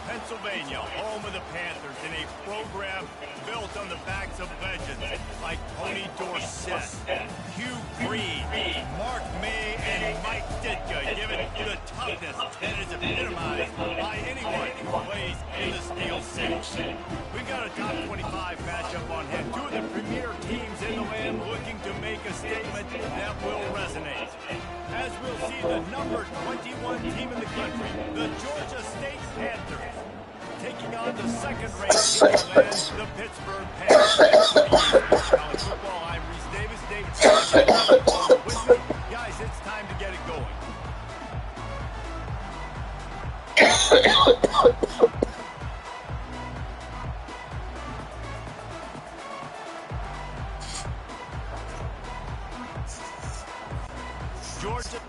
Pennsylvania, home of the Panthers, in a program built on the backs of legends like Tony Dorsett, Hugh Freed, Mark May, and Mike Ditka, given the toughness that is epitomized by anyone who plays in the Steel City. We've got a top 25 matchup on hand. Two of the premier teams in the land looking to make a statement that will resonate. As we'll see the number 21 team in the country, the Georgia State Panthers, taking on the second-ranked team in the land, the Pittsburgh Panthers. College football, I'm Reese Davis. David with me. Guys, it's time to get it going. Georgia.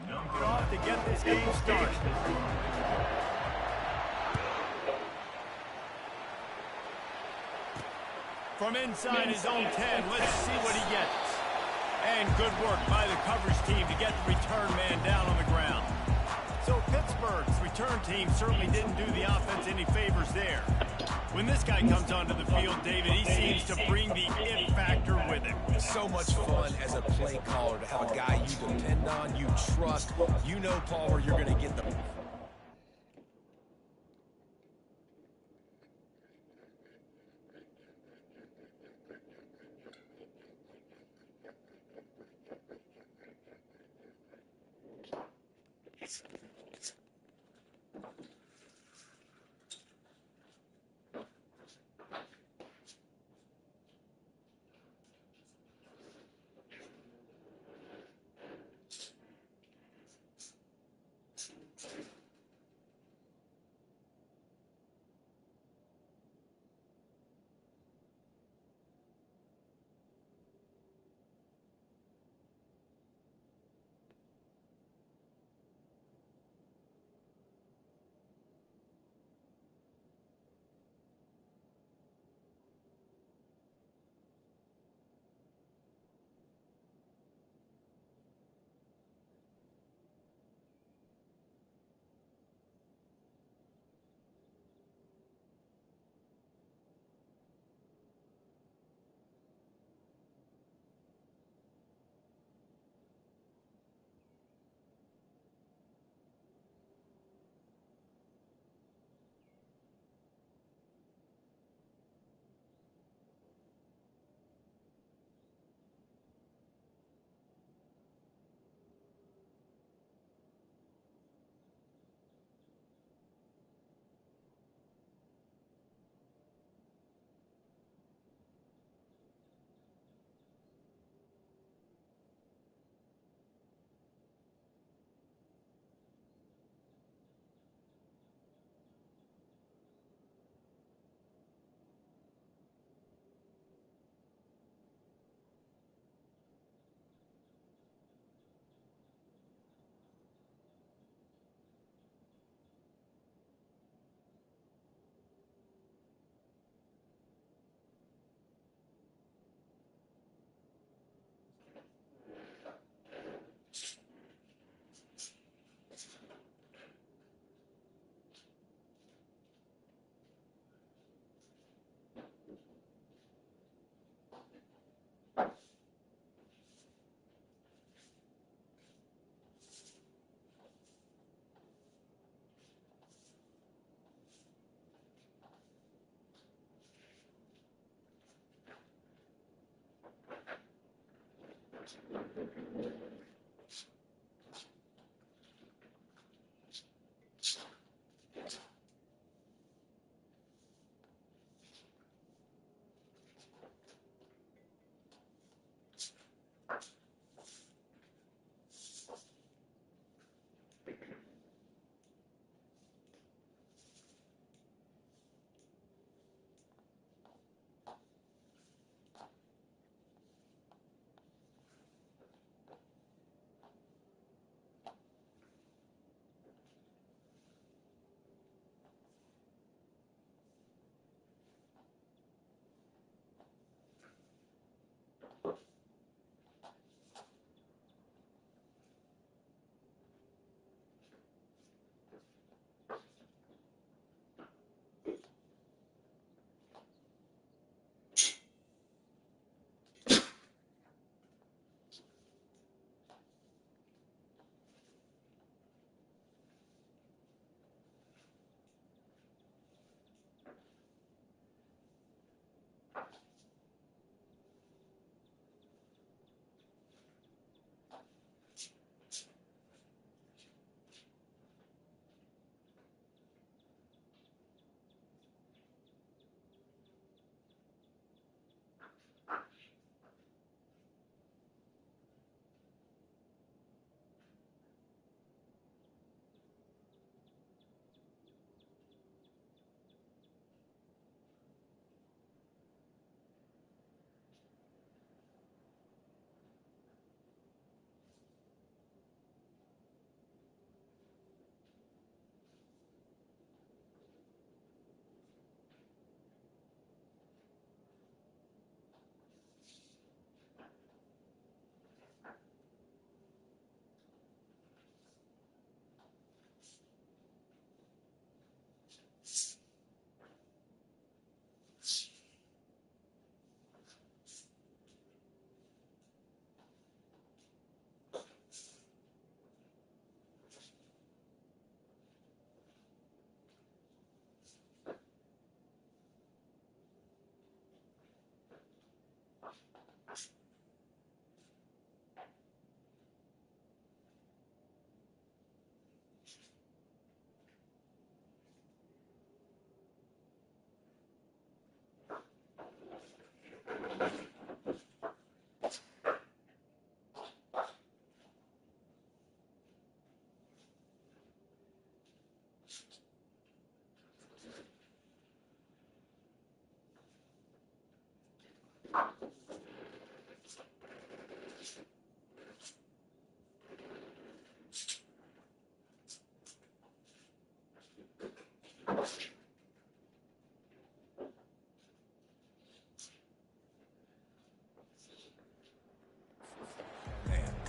Number off to get this game started. From inside his own 10, let's see what he gets. And good work by the coverage team to get the return man down on the ground. So Pittsburgh's return team certainly didn't do the offense any favors there. When this guy comes onto the field, David, he seems to bring the it factor with him. So much fun as a play caller to have a guy you depend on, you trust. You know, Palmer, you're going to get the...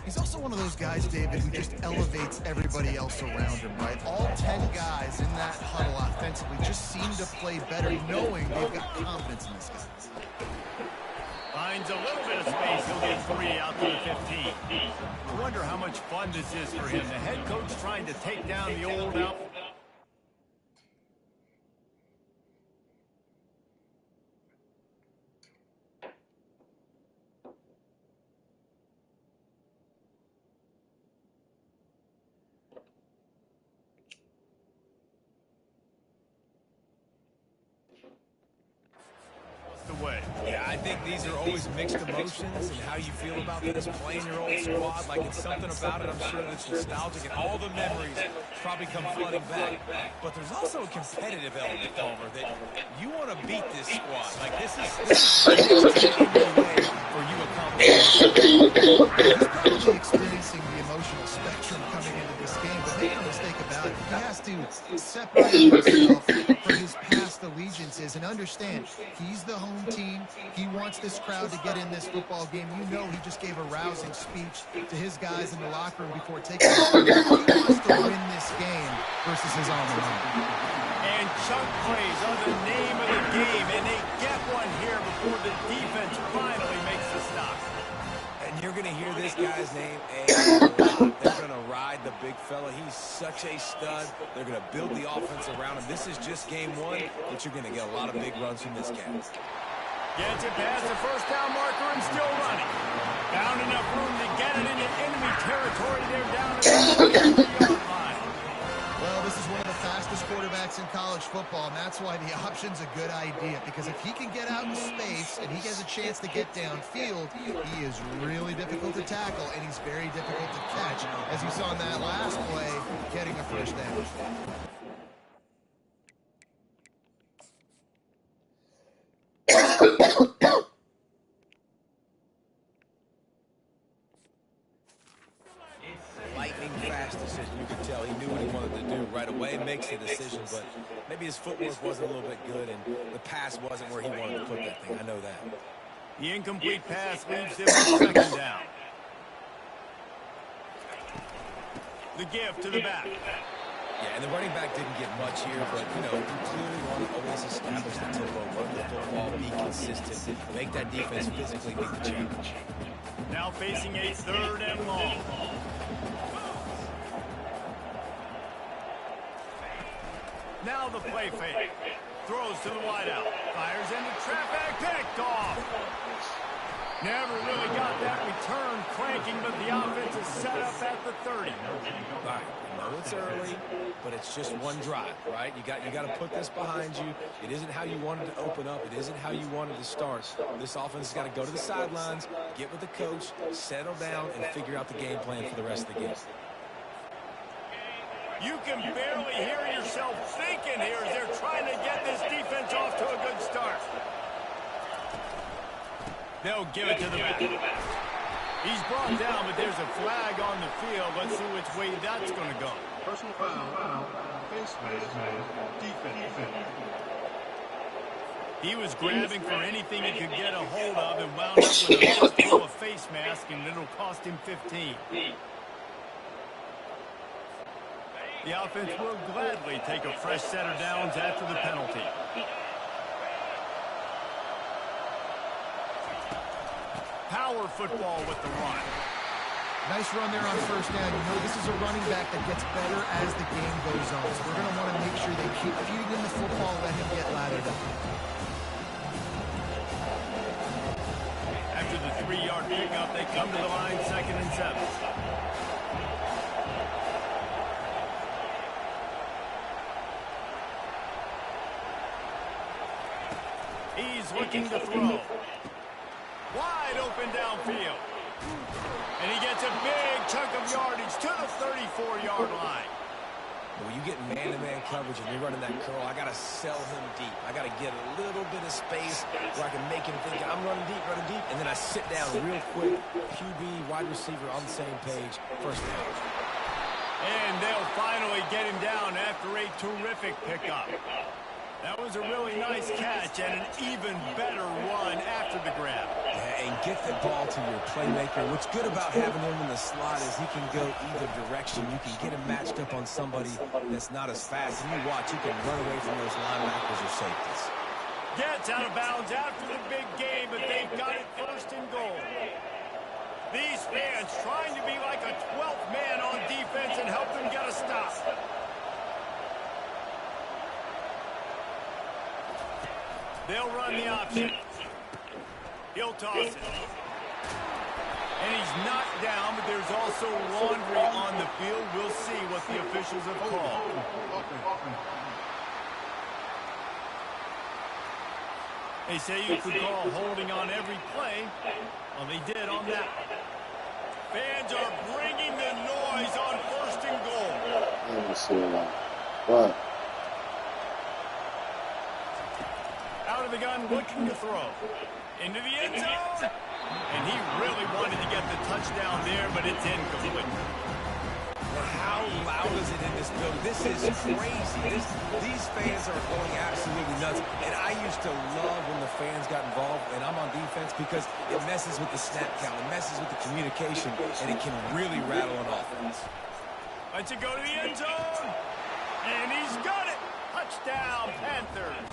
He's also one of those guys, David, who just elevates everybody else around him, right? All 10 guys in that huddle offensively just seem to play better knowing they've got confidence in this guy. Finds a little bit of space. He'll get 3 out to the 15. I wonder how much fun this is for him. The head coach trying to take down the old out. Way. Yeah, I think these are always mixed emotions and how you feel about this, playing your old squad. Like, it's something about it, I'm sure that's nostalgic, and all the memories probably come flooding back. But there's also a competitive element, Palmer, that you want to beat this squad. Like, this is way for you accomplishing. He's probably experiencing the emotional spectrum coming into this game, but make no mistake about it. He has to separate himself from his past allegiances and understand he's the home team. He wants this crowd to get in this football game. You know he just gave a rousing speech to his guys in the locker room before taking it. He wants to win this game versus his alma mater. And chunk plays are the name of the game, and they get one here before the defense finally makes the stop. And you're going to hear this guy's name a lot. They're going to ride the big fella. He's such a stud. They're going to build the offense around him. This is just game 1, but you're going to get a lot of big runs from this guy. Gets it past the first down marker and still running. Found enough room to get it into enemy territory. They're down at the 3-yard line. Well, this is one of the fastest quarterbacks in college football, and that's why the option's a good idea, because if he can get out in space and he gets a chance to get downfield, he is really difficult to tackle, and he's very difficult to catch, as you saw in that last play, getting a first down. Lightning fast decision. You could tell he knew what he wanted to do right away. Makes the decision, but maybe his footwork wasn't a little bit good, and the pass wasn't where he wanted to put that thing. I know that. The incomplete pass leaves him with 2nd down. The give to the back. Yeah, and the running back didn't get much here, but, you know, you clearly want to always establish the tempo, run the football, be consistent, make that defense physically meet the challenge. Now facing a 3rd and long. Now the play fake. Throws to the wideout. Fires into traffic. Picked off. Never really got that return cranking, but the offense is set up at the 30. All right, I know it's early, but it's just one drive, right? You got to put this behind you. It isn't how you wanted to open up. It isn't how you wanted to start. This offense has got to go to the sidelines, get with the coach, settle down, and figure out the game plan for the rest of the game. You can barely hear yourself thinking here as they're trying to get this defense off to a good start. They'll give it to the back. He's brought down, but there's a flag on the field. Let's see which way that's going to go. Personal foul. Face mask. Defense. He was grabbing for anything he could get a hold of and wound up with a fistful of face mask, and it'll cost him 15. The offense will gladly take a fresh set of downs after the penalty. Power football with the run. Nice run there on 1st down. You know this is a running back that gets better as the game goes on. So we're going to want to make sure they keep feeding him the football, let him get lathered up. After the 3-yard pickup, they come to the line 2nd and 7. He's looking to throw. Wide open downfield. And he gets a big chunk of yardage to the 34-yard line. When you get man-to-man coverage and you're running that curl, I got to sell him deep. I got to get a little bit of space where I can make him think I'm running deep, and then I sit down real quick. QB, wide receiver on the same page. First down. And they'll finally get him down after a terrific pickup. That was a really nice catch and an even better run after the grab. Yeah, and get the ball to your playmaker. What's good about having him in the slot is he can go either direction. You can get him matched up on somebody that's not as fast. And you watch, you can run away from those linebackers or safeties. Gets out of bounds after the big game, but they've got it first and goal. These fans trying to be like a 12th man on defense and help them get a stop. They'll run the option. He'll toss it. And he's knocked down, but there's also laundry on the field. We'll see what the officials have called. They say you could call holding on every play. Well, they did on that one. Fans are bringing the noise on first and goal. Let me see that. What? Out of the gun, looking to throw. Into the end zone. And he really wanted to get the touchdown there, but it's incomplete. Well, how loud is it in this building? This is crazy. These fans are going absolutely nuts. And I used to love when the fans got involved, and I'm on defense, because it messes with the snap count. It messes with the communication, and it can really rattle an offense. Let's it go to the end zone. And he's got it. Touchdown, Panthers.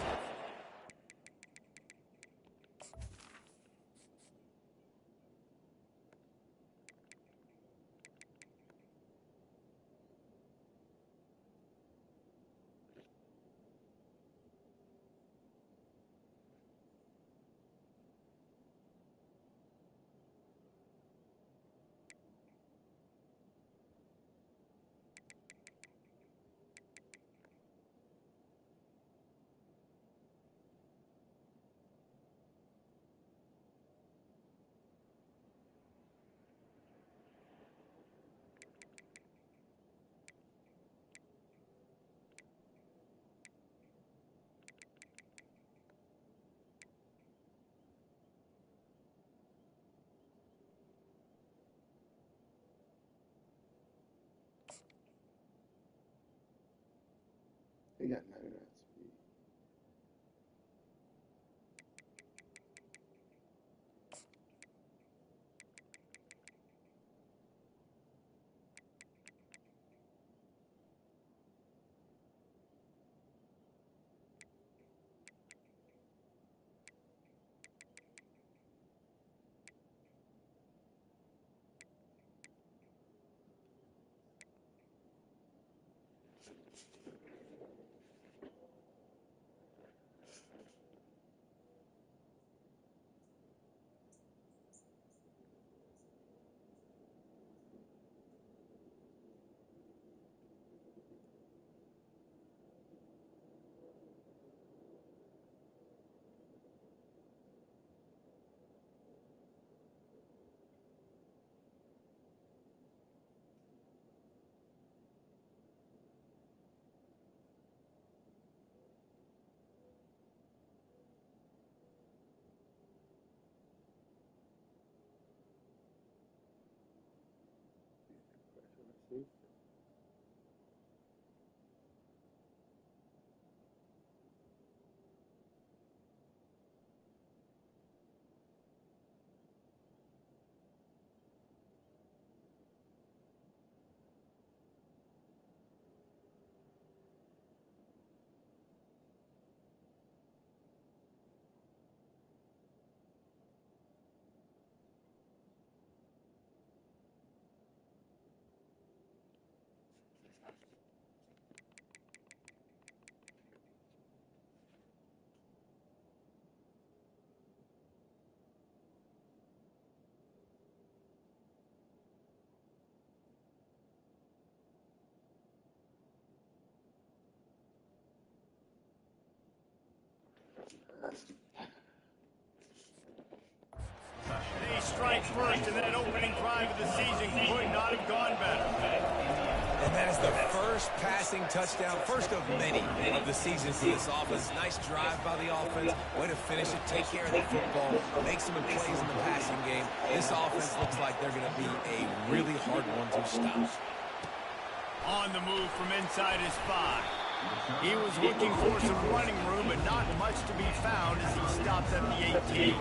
He got 99 speed. They strike first, and that opening drive of the season could not have gone better. And that is the first passing touchdown, first of many of the season for this offense. Nice drive by the offense. Way to finish it, take care of the football, make some plays in the passing game. This offense looks like they're going to be a really hard one to stop. On the move from inside his 5. He was looking for some running room, but not much to be found as he stops at the 18.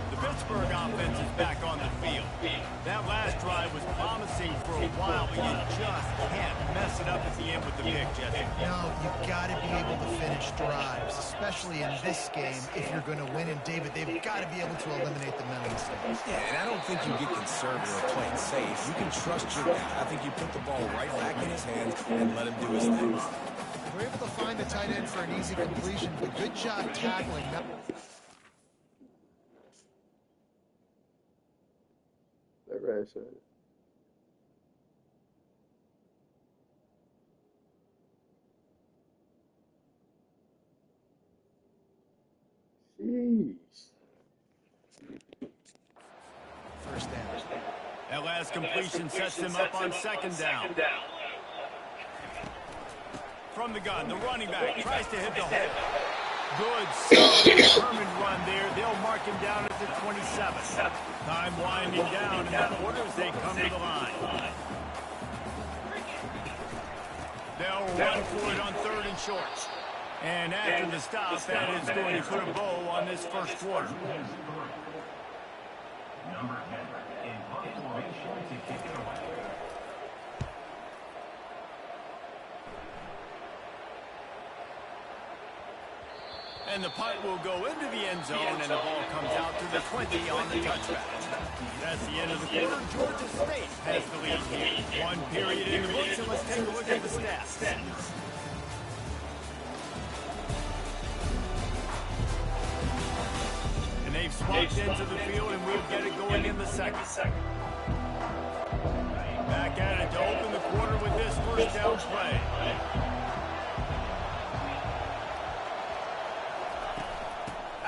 The Pittsburgh offense is back on the field. That last drive was promising for a while, but you just can't mess it up at the end with the pick, Jesse. No, you've got to be able to finish drives, especially in this game if you're going to win. And, David, they've got to be able to eliminate the mental mistakes. Yeah, and I don't think you get conservative or play it safe. You can trust your guy. I think you put the ball right back in his hands and let him do his thing. We're able to find the tight end for an easy completion, but good job tackling. That right side. Jeez. First down. That last completion sets him up on second down. From the gun, the running back tries to hit the hole. Good, solid, determined run there. They'll mark him down at the 27. Time winding down in that order as they come to the line. They'll run for it on 3rd and short. And after the stop, that is going to put a bow on this first quarter. Number 10 in pocket formation to kick it away. And the punt will go into the end zone, and the ball comes out to the 20 on the touchback. That's the end of the quarter. Georgia State has the lead here. 1 period in the books, and let's take a look at the stats. And they've swapped into the field, and we'll get it going in the second. Back at it to open the quarter with this first down play.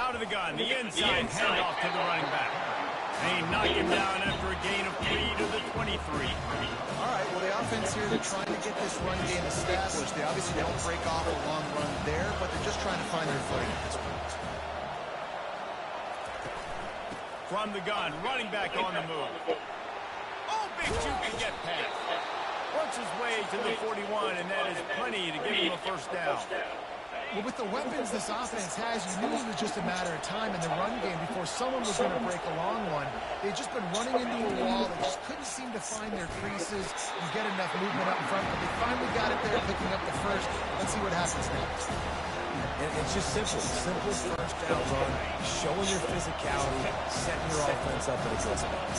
Out of the gun, the inside handoff to the running back. They knock him down after a gain of 3 to the 23. All right, well, the offense here, they're trying to get this run game established. They obviously don't break off a long run there, but they're just trying to find their footing at this point. From the gun, running back on the move. Oh, big juke to get past. Works his way to the 41, and that is plenty to give him a first down. Well, with the weapons this offense has, you knew it was just a matter of time in the run game before someone was going to break a long one. They've just been running into a wall. They just couldn't seem to find their creases and get enough movement up front, but they finally got it there, picking up the first. Let's see what happens next. It's just simple. Simple first down run, showing your physicality, setting your offense up at a good spot.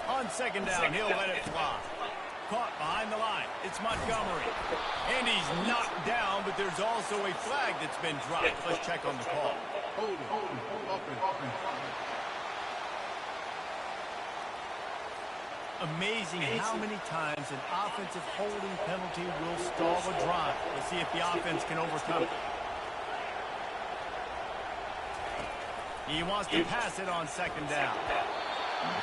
On second down, he'll let it fly. Caught behind the line. It's Montgomery. And he's knocked down, but there's also a flag that's been dropped. Let's check on the call. Hold it. Offense. Amazing how many times an offensive holding penalty will stall a drive. Let's see if the offense can overcome it. He wants to pass it on second down.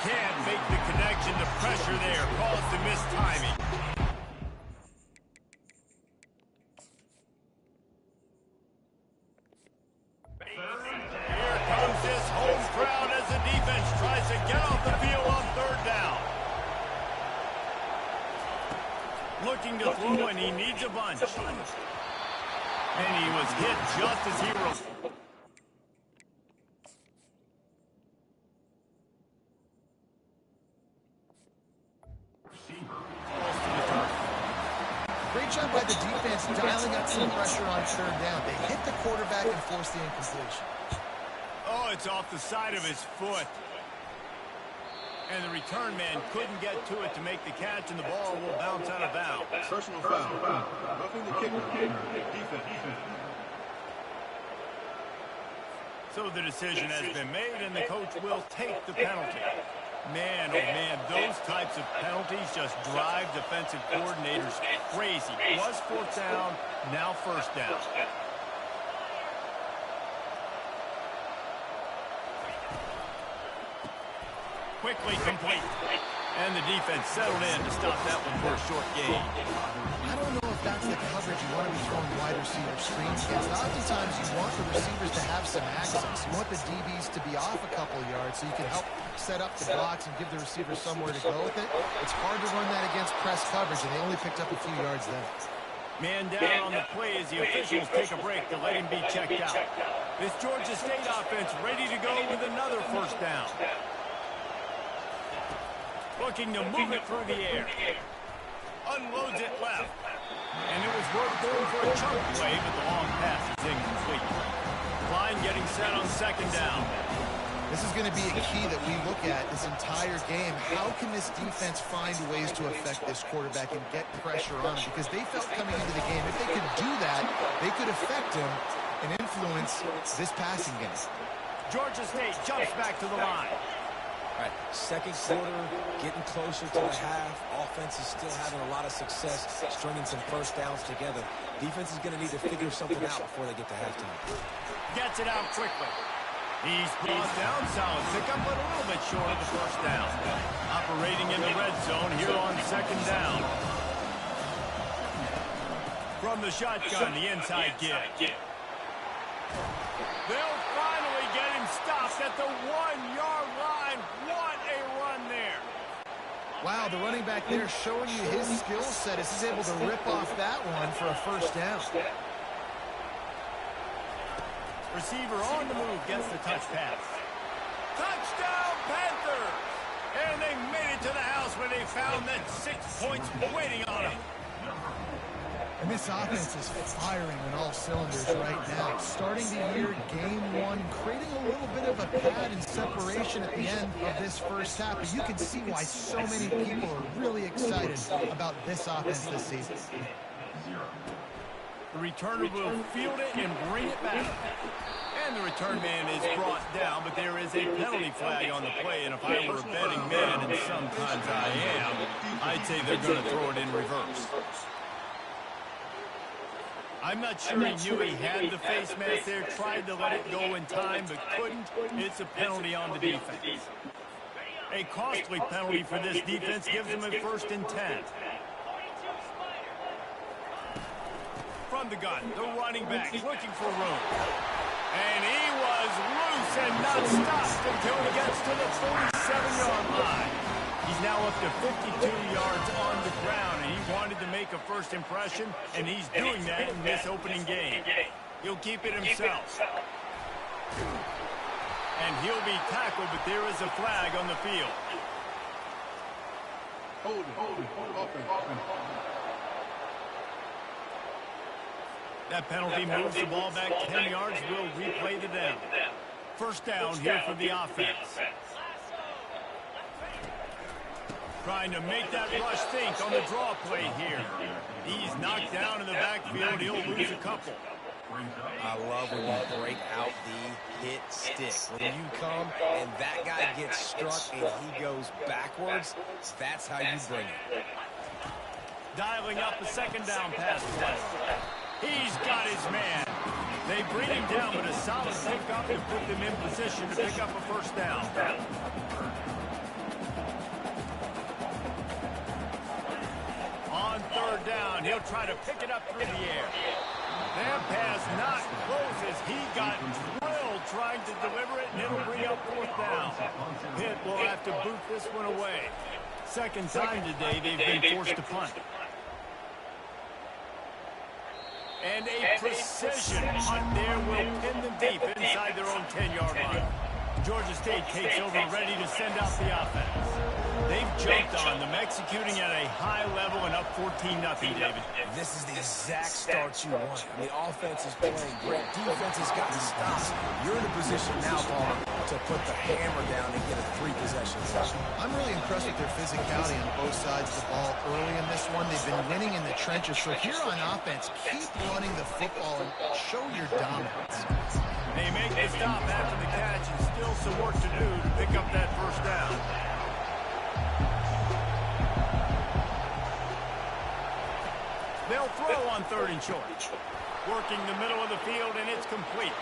Can't make the connection. The pressure there caused the missed timing. Here comes this home crowd as the defense tries to get off the field on 3rd down. Looking to throw, and he needs a bunch. And he was hit just as he rose. Great job by the defense dialing up some pressure on 3rd down. They hit the quarterback and forced the incompletion. Oh, it's off the side of his foot. And the return man couldn't get to it to make the catch, and the ball will bounce out of bounds. Personal foul. Roughing the kicker. Defense. So the decision has been made, and the coach will take the penalty. Man, oh man, those types of penalties just drive defensive coordinators crazy. Was 4th down, now 1st down. quickly complete. And the defense settled in to stop that one for a short gain. I don't know if that's the coverage you want to be throwing wide receiver screens against. Oftentimes, you want the receivers to have some access. You want the DBs to be off a couple of yards so you can help set up the blocks and give the receivers somewhere to go with it. It's hard to run that against press coverage, and they only picked up a few yards there. Man down on the play as the officials take a break to let him be checked out. This Georgia State offense ready to go with another first down. Looking to move it through the air. Unloads it left. And it was worth going for a chunk play, but the long pass is incomplete. Line getting set on second down. This is going to be a key that we look at this entire game. How can this defense find ways to affect this quarterback and get pressure on him? Because they felt coming into the game, if they could do that, they could affect him and influence this passing game. Georgia State jumps back to the line. All right, second quarter, getting closer to the half. Offense is still having a lot of success stringing some first downs together. Defense is going to need to figure something out before they get to halftime. Gets it out quickly. He's brought down, solid pickup, but a little bit short of the first down. Operating in the red zone here on second down. From the shotgun, the inside give. They'll finally get him stopped at the 1-yard line. What a run there. Wow, the running back there showing you his skill set as he's able to rip off that one for a first down. Receiver on the move gets the touch pass. Touchdown, Panthers! And they made it to the house where they found that 6 points waiting on them. And this offense is firing on all cylinders right now. Starting the year, game one, creating a little bit of a pad and separation at the end of this first half. But you can see why so many people are really excited about this offense this season. The returner will field it and bring it back. And the return man is brought down, but there is a penalty flag on the play. And if I were a betting man, and sometimes I am, I'd say they're going to throw it in reverse. I'm not sure he knew he had the face mask there, tried to let it go in time, but couldn't. It's a penalty on the defense. A costly penalty for this defense gives them a 1st and 10. From the gun, the running back looking for room. And he was loose and not stopped until he gets to the 47-yard line. He's now up to 52 yards on the ground, and he wanted to make a first impression, and he's doing that in this opening game. He'll keep it himself. And he'll be tackled, but there is a flag on the field. Hold it. That penalty moves the ball back 10 yards. We'll replay the down. First down here for the offense. Trying to make that rush think on the draw play here. He's knocked down in the backfield. He'll lose a couple. I love when you break out the hit stick. When you come and that guy gets struck and he goes backwards, that's how you bring it. Dialing up a second down pass play. He's got his man. They bring him down with a solid pickup and put them in position to pick up a first down. On third down, he'll try to pick it up through the air. That pass not close as he got drilled trying to deliver it, and it'll bring up 4th down. Pitt will have to boot this one away. Second time today they've been forced to punt. And a precision punt there will pin them deep inside their own 10-yard line. Georgia State takes over, ready to send out the offense. They've jumped on them, executing at a high level and up 14-0, David. This is the exact start you want. I mean, offense is playing great. Defense has gotten stops. You're in a position now, Paul, to put the hammer down and get a 3-possession session. I'm really impressed with their physicality on both sides of the ball early in this one. They've been winning in the trenches. So here on offense, keep running the football and show your dominance. They make the stop after the catch and still some work to do to pick up that first down. They'll throw on 3rd and short. Working the middle of the field, and it's complete.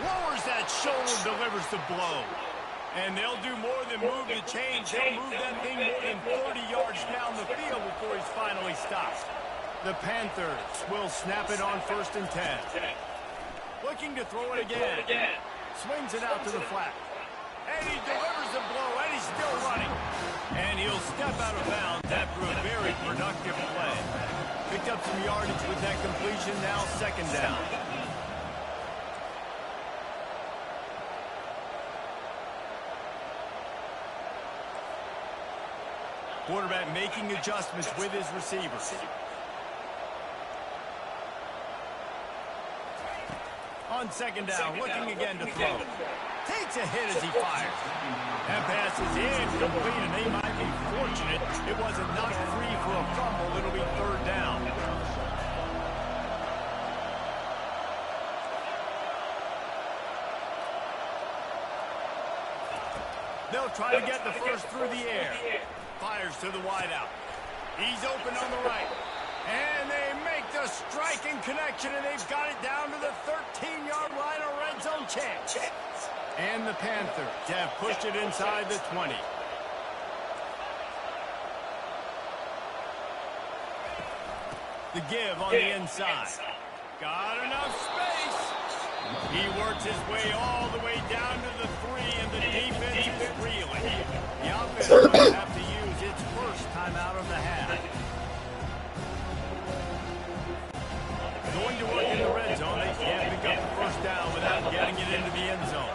Lowers that shoulder, delivers the blow. And they'll do more than move the chains. They'll move that thing more than 30 yards down the field before he's finally stopped. The Panthers will snap it on 1st and 10. Looking to throw it again. Swings it out to the flat. And he delivers the blow, and he's still running. And he'll step out of bounds after a very productive play. Picked up some yardage with that completion, now 2nd down. Quarterback making adjustments with his receivers. On 2nd down, looking again to throw. Takes a hit as he fires. That pass is incomplete, and they might be fortunate it wasn't knocked free for a fumble. It'll be 3rd down. They'll try to get the first through the air. Fires to the wideout. He's open on the right. And they make the striking connection, and they've got it down to the 13-yard line, a red zone chance. And the Panthers have pushed it inside the 20. The give on the inside. Got enough space. He works his way all the way down to the 3, and the defense is reeling. The offense will have to use its first timeout of the half. Going to work in the red zone. They can't pick up the 1st down without getting it into the end zone.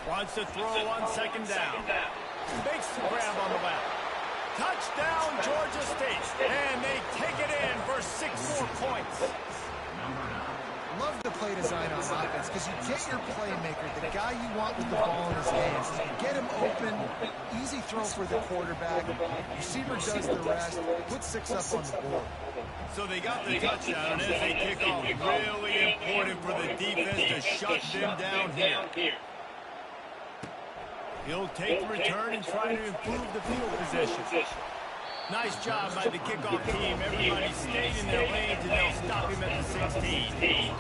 Wants to throw on 2nd down. Makes the grab on the left. Touchdown, Georgia State. And they take it in for 6 more points. Love the play design on offense because you get your playmaker, the guy you want with the ball in his hands. Get him open, easy throw for the quarterback. Receiver does the rest. Put 6 up on the board. So they got the touchdown, and as they kick off, really important for the defense to shut them down here. He'll take the return and try to improve the field position. Nice job by the kickoff team. Everybody stayed in their lanes, and they'll stop him at the 16.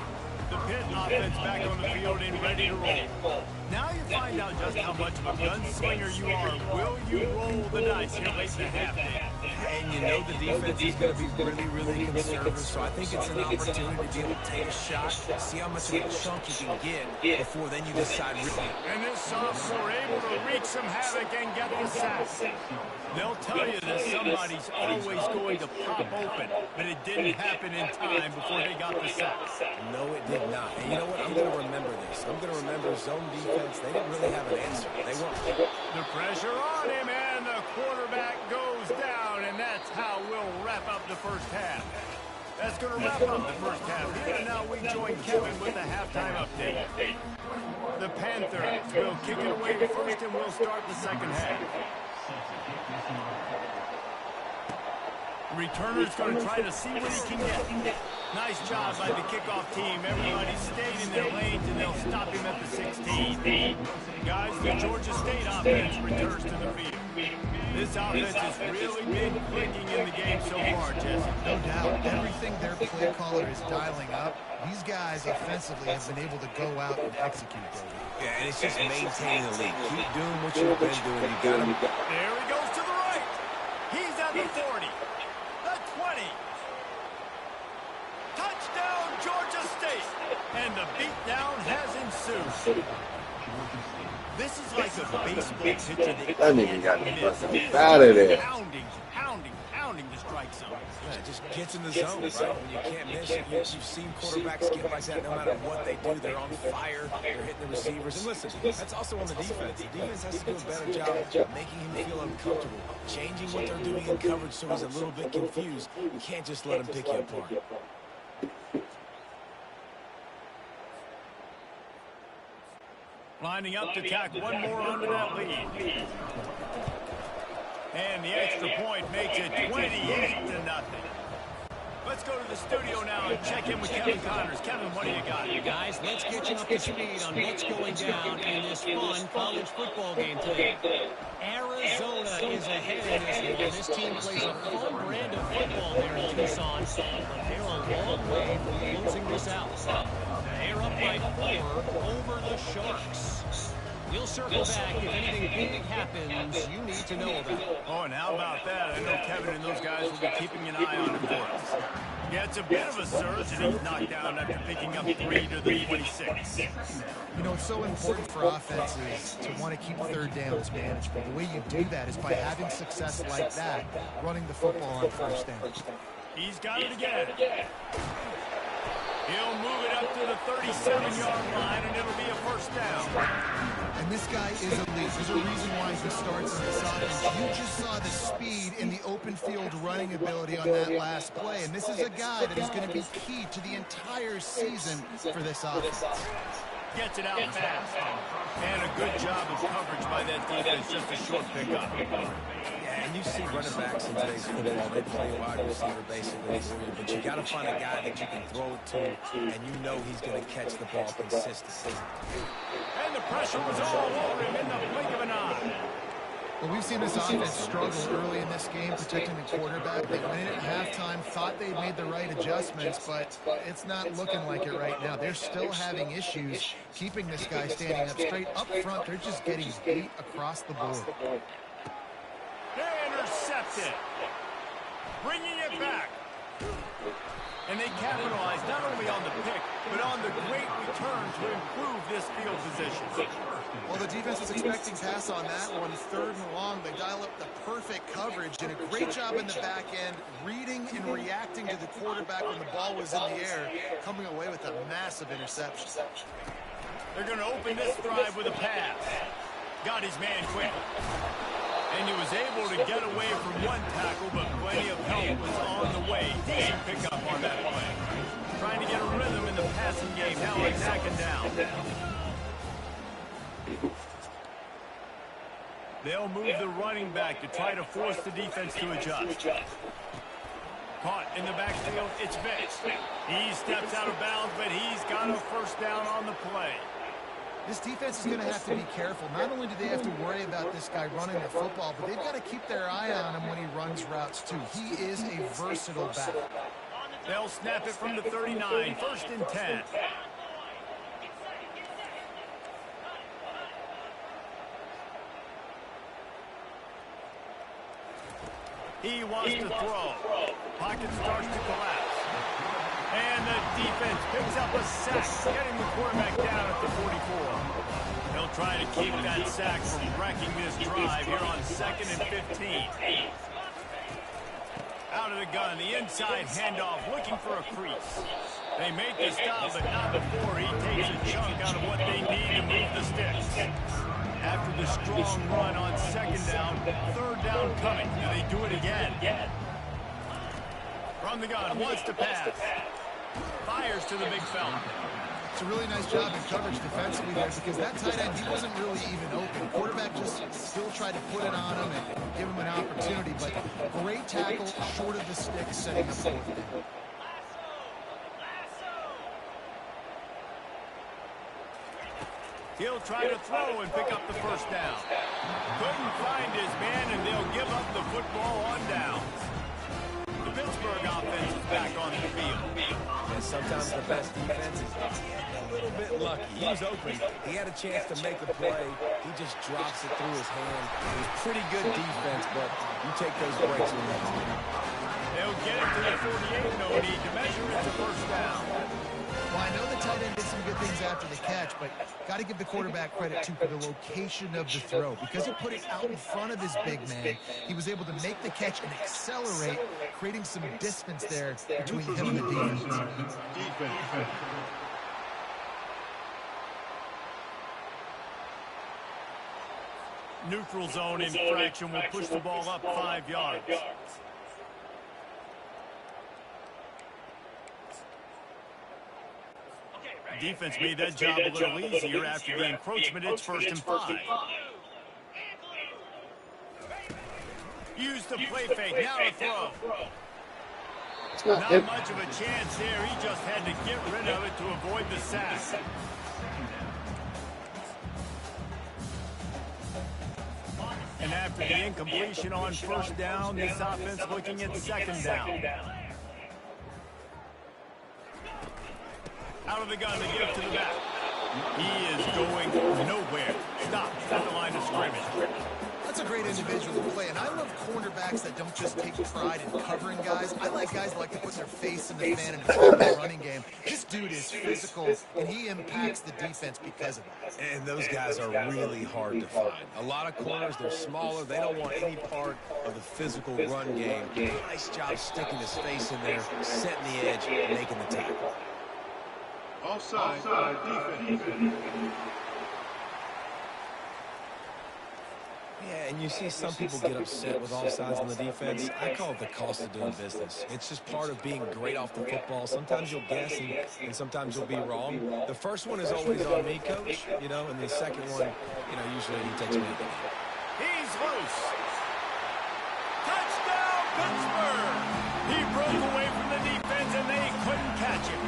The Pitt offense back on the field and ready to roll. Now you find out just how much of a gunslinger you are. Will you roll the dice here late in the half, Dave? And you know the defense is going to be really, really conservative, so I think it's an opportunity to be able to take a shot, see how much of a chunk you can get before then you decide. And this sophomore able to wreak some havoc and get the sack. They'll tell you that somebody's always going to pop open, but it didn't happen in time before they got the sack. No, it did not. And you know what? I'm going to remember this. I'm going to remember zone defense. They didn't really have an answer. They weren't. The pressure on him, and the quarterback goes down, and that's how we'll wrap up the 1st half. That's going to wrap up the 1st half here, and now we join Kevin with the halftime update. The Panthers will kick it away first, and we'll start the 2nd half. Returner's going to try to see what he can get. Nice job by the kickoff team. Everybody stayed in their lanes, and they'll stop him at the 16. Guys, the Georgia State offense returns to the field. This offense has really been clicking in the game so far, Jesse. No doubt. Everything their play caller is dialing up, these guys offensively have been able to go out and execute. Yeah, and it's just maintaining the lead. Keep doing what you've been doing. You got him. There he goes to the right. He's at the 40. The 20. Touchdown, Georgia State. And the beatdown has ensued. This is like a baseball pitcher that can't miss. Out of there. Pounding the strike zone. Yeah, it just gets in the zone, right? When you can't miss, you've seen quarterbacks get like that no matter what they do. They're on fire. They're hitting the receivers. And listen, that's also on the defense. The defense has to do a better job making him feel uncomfortable, changing what they're doing in coverage so he's a little bit confused. You can't just let him pick you apart. Lining up to tack one more onto that lead. And the extra point makes it 28-0. Let's go to the studio now and check in with Kevin Connors. Kevin, what do you got? You guys, let's get you up to speed on what's going down in this fun college football game today. Arizona is ahead in this one. This team plays a fun brand of football there in Tucson, but they're a long way from closing this out. by 4 over the Sharks. We'll circle back if anything big happens you need to know about. Oh, and how about that? I know Kevin and those guys will be keeping an eye on it for us. Yeah, it's a bit of a surge, and he's knocked down after picking up 3 to the 26. You know, it's so important for offenses to want to keep third downs manageable. The way you do that is by having success like that, running the football on first down. He's got it again. He'll move it up to the 37-yard line, and it'll be a first down. And this guy is elite. There's a reason why he starts in this offense. You just saw the speed and the open field running ability on that last play. And this is a guy that is going to be key to the entire season for this offense. Gets it out fast. And a good job of coverage by that defense. Just a short pickup. Yeah, and you see running backs in today's football, they play wide receiver basically for you, but you got to find a guy that you can throw it to, and you know he's going to catch the ball consistently. And the pressure was all over him in the blink of an eye. Well, we've seen this offense struggle early in this game protecting the quarterback. They went in at halftime, thought they'd made the right adjustments, but it's not looking like it right now. They're still having issues keeping this guy standing up straight. Up front, they're just getting beat across the board. They intercept it. Bringing it back. And they capitalize not only on the pick, but on the great return to improve this field position. Well, the defense is expecting pass on that one. 3rd and long. They dial up the perfect coverage. Did a great job in the back end, reading and reacting to the quarterback when the ball was in the air, coming away with a massive interception. They're going to open this drive with a pass. Got his man quick. And he was able to get away from one tackle, but plenty of help was on the way. Decent pickup on that play. Trying to get a rhythm in the passing game now on 2nd down. They'll move the running back to try to force the defense to adjust. Caught in the backfield, it's Vick. He steps out of bounds, but he's got a first down on the play. This defense is going to have to be careful. Not only do they have to worry about this guy running the football, but they've got to keep their eye on him when he runs routes too. He is a versatile back. They'll snap it from the 39, 1st and 10. He wants to throw. Pocket starts to collapse. And the defense picks up a sack, getting the quarterback down at the 44. They'll try to keep that sack from wrecking this drive here on 2nd and 15. Out of the gun, the inside handoff, looking for a crease. They make the stop, but not before he takes a chunk out of what they need to move the sticks. After the strong run on 2nd down, 3rd down coming. Do they do it again? From the gun, wants to pass. Fires to the big fella. It's a really nice job in coverage defensively there because that tight end, he wasn't really even open. Quarterback just still tried to put it on him and give him an opportunity, but great tackle, short of the sticks, setting up 4th down. He'll try to throw and pick up the first down. Couldn't find his man, and they'll give up the football on downs. The Pittsburgh offense is back on the field. And sometimes the best defense is a little bit lucky. He was open. He had a chance to make a play. He just drops it through his hand. It was pretty good defense, but you take those breaks when you have to. They'll get it to the 48. No need to measure it to first down. Well, I know the tight end did some good things after the catch, but got to give the quarterback credit, too, for the location of the throw. Because he put it out in front of his big man, he was able to make the catch and accelerate, creating some distance there between him and the defense. Neutral zone infraction will push the ball up 5 yards. Defense made that job a little easier after the encroachment. It's 1st and 5. Use the play fake. Now to throw. Not much of a chance there. He just had to get rid of it to avoid the sack. And after the incompletion on 1st down, this offense looking at 2nd down. Out of the gun to give to the back. He is going nowhere. Stop at the line of scrimmage. That's a great individual play, and I love cornerbacks that don't just take pride in covering guys. I like guys that like to put their face in the fan and attack the running game. This dude is physical, and he impacts the defense because of that. And those guys are really hard to find. A lot of corners, they're smaller. They don't want any part of the physical run game. Nice job sticking his face in there, setting the edge, making the tackle. Offside defense. Yeah, and you see some people get upset with offsides on the defense. I call it the cost of doing business. It's just part of being great off the football. Sometimes you'll guess, and sometimes you'll be wrong. The first one is always on me, Coach, you know, and the second one, you know, usually he takes me. He's loose. Touchdown, Pittsburgh! He broke away from the defense, and they couldn't catch him.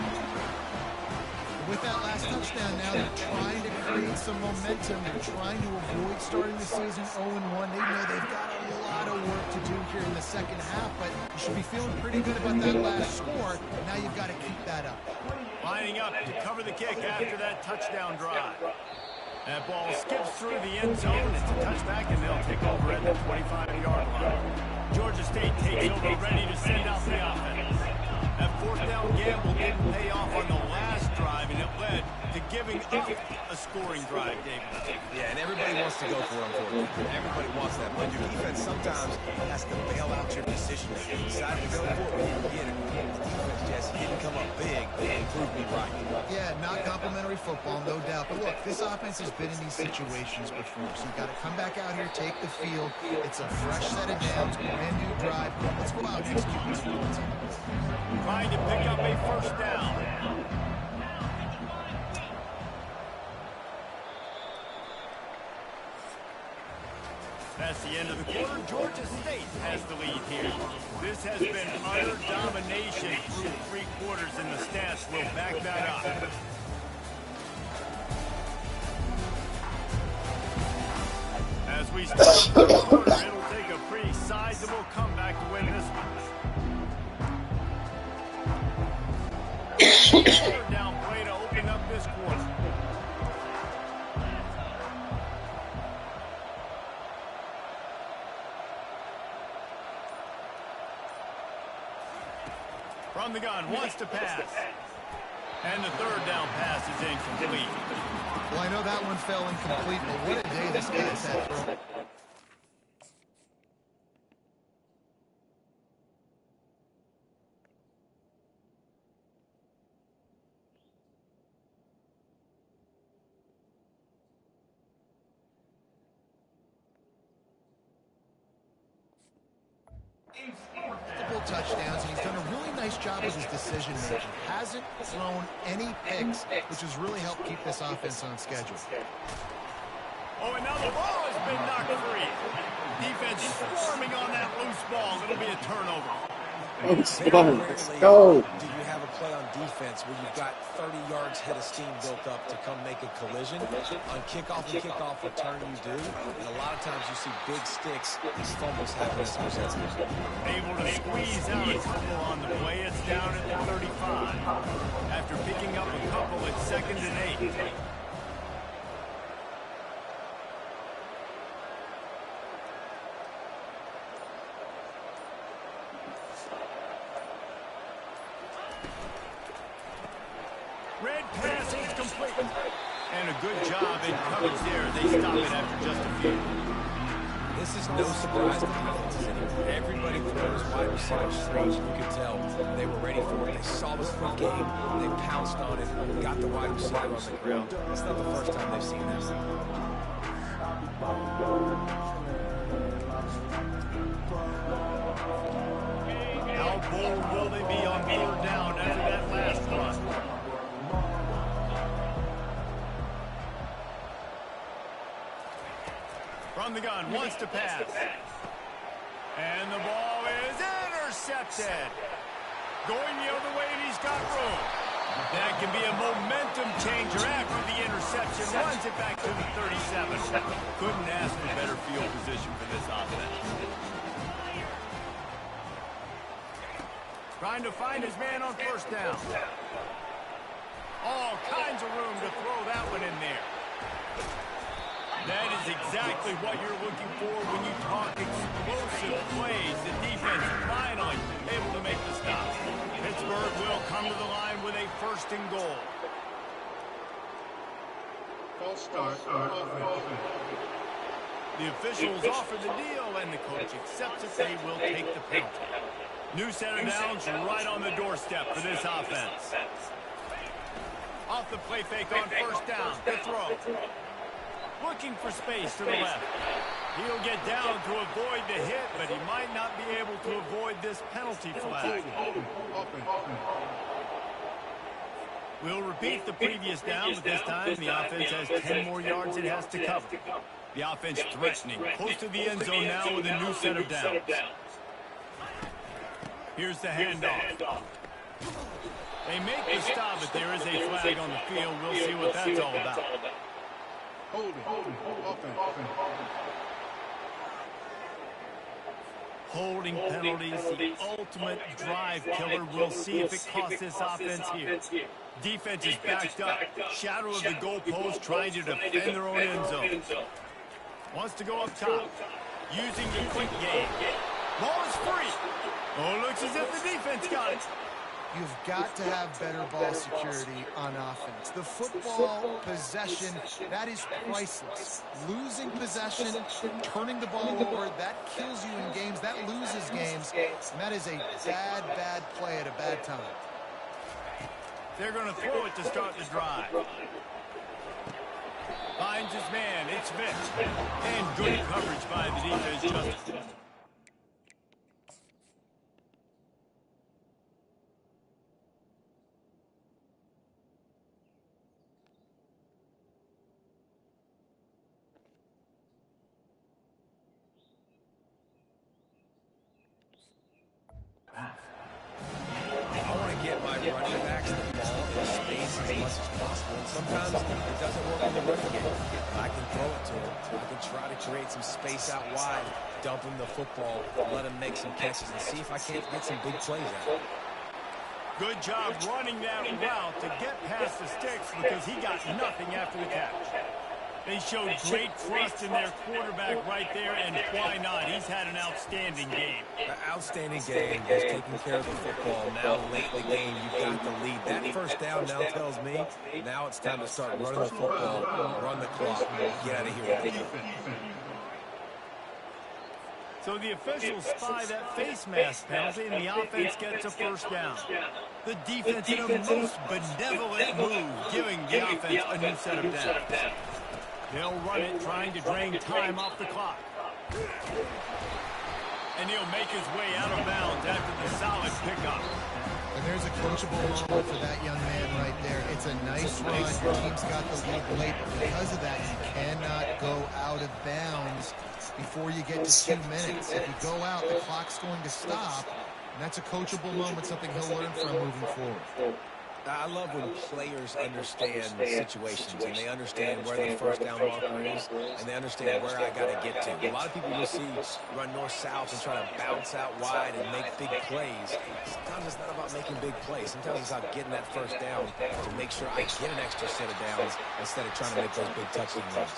With that last touchdown now, they're trying to create some momentum. They're trying to avoid starting the season 0-1. They know they've got a lot of work to do here in the second half, but you should be feeling pretty good about that last score. Now you've got to keep that up. Lining up to cover the kick after that touchdown drive. That ball skips through the end zone. It's a touchback, and they'll take over at the 25-yard line. Georgia State takes over, ready to send out the offense. That fourth down gamble didn't pay off on the last drive, and it led to giving up a scoring drive, David. Yeah, and everybody wants to go for it, unfortunately. Everybody wants that. But your defense sometimes has to bail out your decision. You decided to go for it, but you didn't get it. The defense just didn't come up big and prove me right. Yeah, not complimentary football, no doubt. But look, this offense has been in these situations before, so you've got to come back out here, take the field. It's a fresh set of downs, brand new drive. Let's go out and execute this one. Trying to pick up a first down. That's the end of the quarter. Georgia State has the lead here. This has been utter domination through 3 quarters, and the stats will back that up. As we start the quarter, it'll take a pretty sizable comeback to win this one. Third down play to open up this quarter. From the gun, wants to pass. And the third down pass is incomplete. Well, I know that one fell incomplete, but what a day this guy's had for. Multiple touchdowns, and he's done a really nice job with his decision-making. Hasn't thrown any picks, which has really helped keep this offense on schedule. Oh, and now the ball has been knocked free. Defense swarming on that loose ball. It'll be a turnover. Let's go. Do you have a play on defense where you've got 30 yards head of steam built up to come make a collision? On kickoff and kickoff return, you do. And a lot of times you see big sticks. These fumbles happen as results. Able to squeeze out a couple on the play. It's down at the 35. After picking up a couple, it's 2nd and 8. Red pass is complete. And a good job in coverage there. They stop it after just a few. This is no surprise to defenses anymore. Everybody throws wide receiver screens. You could tell they were ready for it. They saw the front game. They pounced on it. Got the wide receiver on the ground. That's not the first time they've seen this. How bold will they be on 3rd down after that last run? From the gun, wants to pass. And the ball is intercepted. Going the other way, and he's got room. That can be a momentum changer after the interception. Runs it back to the 37. Couldn't ask for better field position for this offense. Trying to find his man on 1st down. All kinds of room to throw that one in there. That is exactly what you're looking for when you talk explosive plays. The defense finally able to make the stop. Pittsburgh will come to the line with a 1st and goal. False start. Offense. The officials offer the deal, and the coach accepts it. They will take the penalty. New set of downs right on the doorstep for this offense. Off the play fake on 1st down. The throw. Looking for space to the left. He'll get down to avoid the hit, but he might not be able to avoid this penalty flag. We'll repeat the previous down, but this time the offense has 10 more yards it has to cover. The offense threatening, close to the end zone now with a new set of downs. Here's the handoff. They make the stop, but there is a flag on the field. We'll see what that's all about. Holding penalties, the ultimate drive killer. We'll see if it costs this offense here. Defense is backed up. Shadow of the goalpost, trying to defend their own end zone. Wants to go up top. Using the quick game. Ball is free. Oh, looks as if the defense got it. You've got to have better ball security on offense. The football possession, that is priceless. Losing possession, turning the ball over, that kills you in games. That loses games. And that is a bad, bad play at a bad time. They're going to throw it to start the drive. Finds his man. It's Vick. And good coverage by the defense, Justin. I want to get my running backs the ball in space as much as possible. And sometimes it doesn't work in the running game. I can throw it to him. I can try to create some space out wide, dump him the football, let him make some catches, and see if I can't get some big plays out. Good job running that route to get past the sticks because he got nothing after the catch. They showed great trust in their quarterback right there, and why not? He's had an outstanding game. An outstanding game. He's taking care of the football. Now, late in the game, you've got the lead. That 1st down now tells me now it's time to start running the football, run the clock, get out of here with it. So the officials spy that face mask penalty, and the offense gets a 1st down. The defense in a most benevolent move, giving the offense a new set of downs. They'll run it, trying to drain time off the clock. And he'll make his way out of bounds after the solid pickup. And there's a coachable moment for that young man right there. It's a nice run. Your team's got the lead late. Because of that, you cannot go out of bounds before you get to 2 minutes. If you go out, the clock's going to stop. And that's a coachable moment, something he'll learn from moving forward. I love when players understand situations and they understand where the 1st down marker is and they understand where I got to get to. A lot of people you'll see run north-south and try to bounce out wide and make big plays. Sometimes it's not about making big plays. Sometimes it's about getting that 1st down to make sure I get an extra set of downs instead of trying to make those big touchdown runs.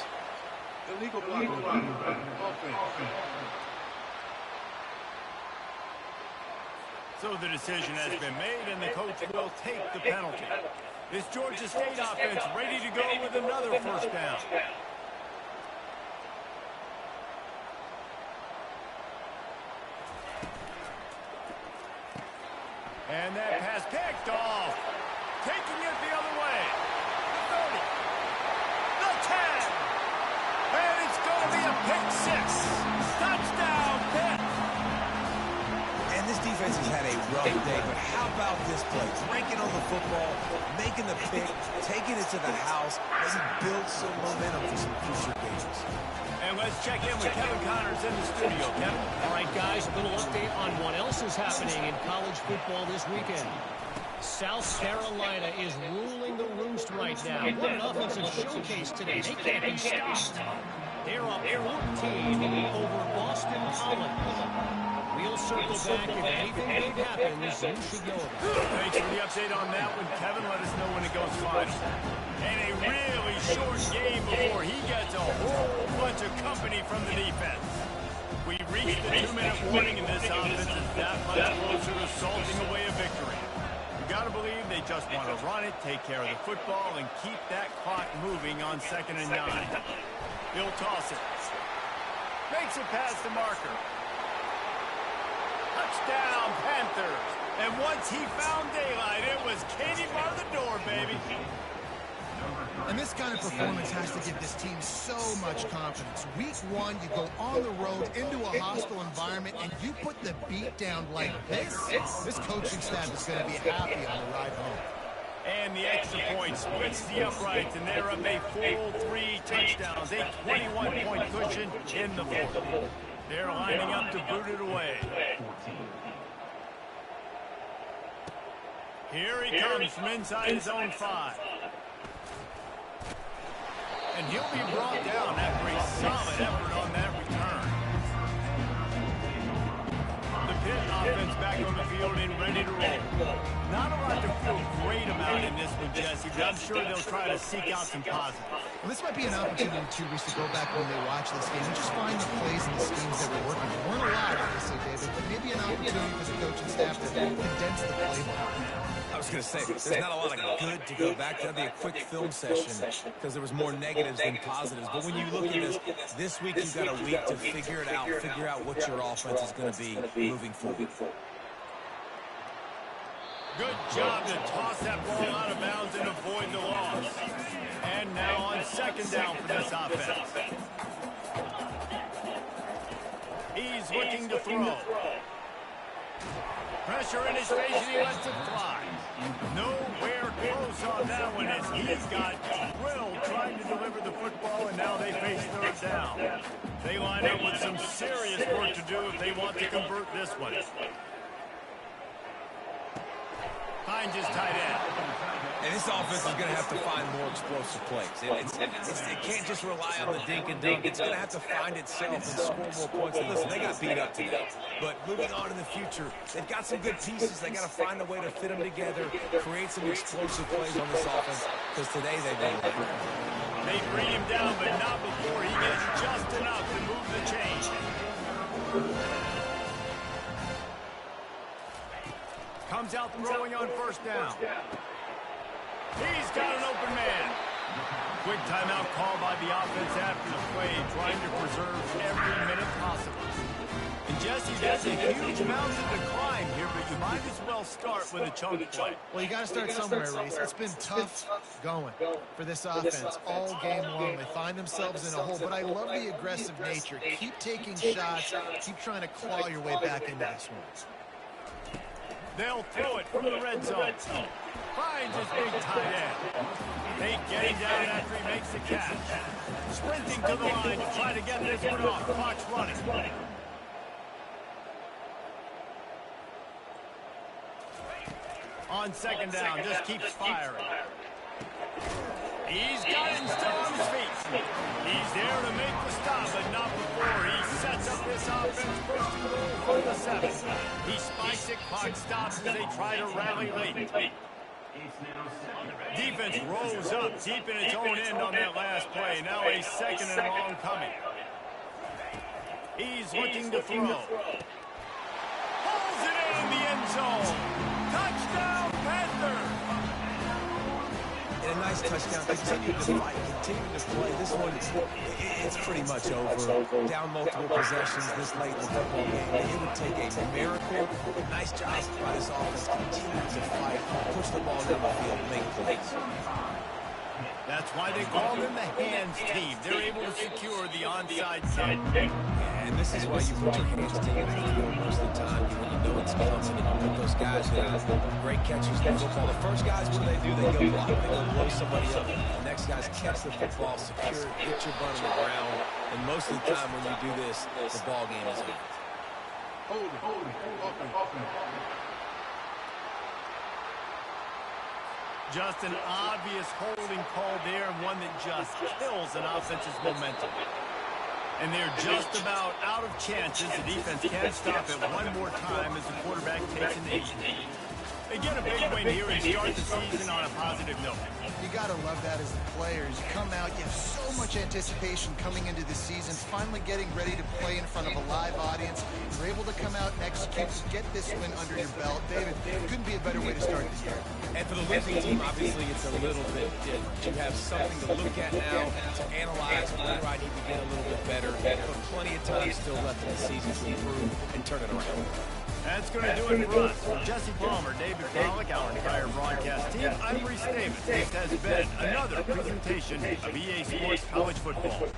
Illegal blocking. Offense. So the decision has been made, and the coach will take the penalty. This Georgia State offense ready to go with another 1st down. And that pass picked off. Taking it the other way. 30. The 10. And it's going to be a pick 6. Touchdown, Pitt. And this defense has had a rough day, but how about this play? Breaking on the football, making the pick, taking it to the house, maybe build some momentum for some future games. And let's check in with Kevin Connors in the studio. Kevin? All right, guys, a little update on what else is happening in college football this weekend. South Carolina is ruling the roost right now. What an offensive showcase today. They can't be stopped. They're up 14 over Boston College. We'll circle back. If anything big happens, you should know about it. Thanks for the update on that one, Kevin. Let us know when it goes final. And a really short game before he gets a whole bunch of company from the defense. We reached the 2-minute warning, and this offense is that much closer to salting away a victory. You got to believe they just want to run it, take care of the football, and keep that clock moving on 2nd and 9. He'll toss it. Makes it past the marker. Touchdown, Panthers. And once he found daylight, it was Katie bar the door, baby. And this kind of performance has to give this team so much confidence. Week 1, you go on the road into a hostile environment, and you put the beat down like this. This coaching staff is going to be happy on the ride home. And the extra point splits the uprights, and they're up a full 3 touchdowns, a 21-point cushion in the fourth. They're lining up to boot it away. Here he comes from inside his own 5. And he'll be brought down after a solid effort on that return. The Pitt offense back on the field and ready to roll. Not a lot to feel great about in this one, Jesse, but I'm sure they'll try to seek out some positives. Well, this might be an opportunity, too, Reese, to go back when they watch this game and just find the plays and the schemes that were working. There weren't a lot, obviously, David, but maybe an opportunity for the coaching staff to condense the playbook. I was going to say, there's not a lot of good to go back to. That'd be a quick film session because there was more negatives than positives. But when you look at this week you've got a week to figure it out, figure out what your offense is going to be moving forward. Good job to toss that ball out of bounds and avoid the loss. And now on 2nd down for this offense. He's looking to throw. Pressure in his face, and he lets it fly. Nowhere close on that one as he's got Will trying to deliver the football, and now they face 3rd down. They line up with some serious work to do if they want to convert this one. Finds his tight end. And this offense is going to have to find more explosive plays. It can't just rely on the dink and dunk. It's going to have to find itself and score more points. And listen, they got beat up today. But moving on in the future, they've got some good pieces. They got to find a way to fit them together, create some explosive plays on this offense, because today they did. They bring him down, but not before he gets just enough to move the chains. Comes out throwing on 1st down. He's got an open man. Quick timeout call by the offense after the play, trying to preserve every minute possible. And Jesse, that's a huge mountain to climb here, but you might as well start with a chunk play. Well, you got to start somewhere, Reese. It's been tough going for this offense all game long. They find themselves in a hole, but I love the aggressive nature. Keep taking shots. Keep trying to claw your way back into this one. They'll throw it from the red zone. Finds his big tight end. They get him down after he makes the catch. Sprinting to the line to try to get this one off. Clock's running. On 2nd down, just keeps firing. He's got him still on his feet. He's there to make the stop, but not before he sets up this offense 1st and goal from the 7. He spikes it, clock stops as they try to rally late. Defense rolls up deep in its own end on that last play. Now a 2nd and long coming. He's looking to throw. Pulls it in the end zone. Touchdown, Panthers! And a nice touchdown. Continue to fight, continue to play. This one, it's pretty much over. Down multiple possessions this late in the football game. It would take a miracle. Nice job by this offense. Continue to fight, push the ball down the field, make plays. That's why they call them the hands team. They're able to secure the onside kick. And this is why you put your hands to the field most of the time when you know it's coming. And you put those guys that are great catchers in football. The first guys, what do? They go block. They go blow somebody up. The next guys catch the football, secure it, get your butt on the ground. And most of the time when you do this, the ball game is over. Hold it. Just an obvious holding call there, and one that just kills an offense's momentum. And they're just about out of chances. The defense can't stop it one more time as the quarterback takes a knee. They get a big win here and start the season on a positive note. You got to love that as a player. As you come out, you have so much anticipation coming into the season, finally getting ready to play in front of a live audience. You're able to come out and execute, get this win under your belt. David, couldn't be a better way to start the year. And for the losing team, obviously, it's a little bit different. You have something to look at now, to analyze where I need to get a little bit better, but plenty of time still left in the season to improve and turn it around. That's going to do it for us. For Jesse Palmer, David Pollack, our entire broadcast team, I'm Reese Davis. This has been another presentation of EA Sports College Football.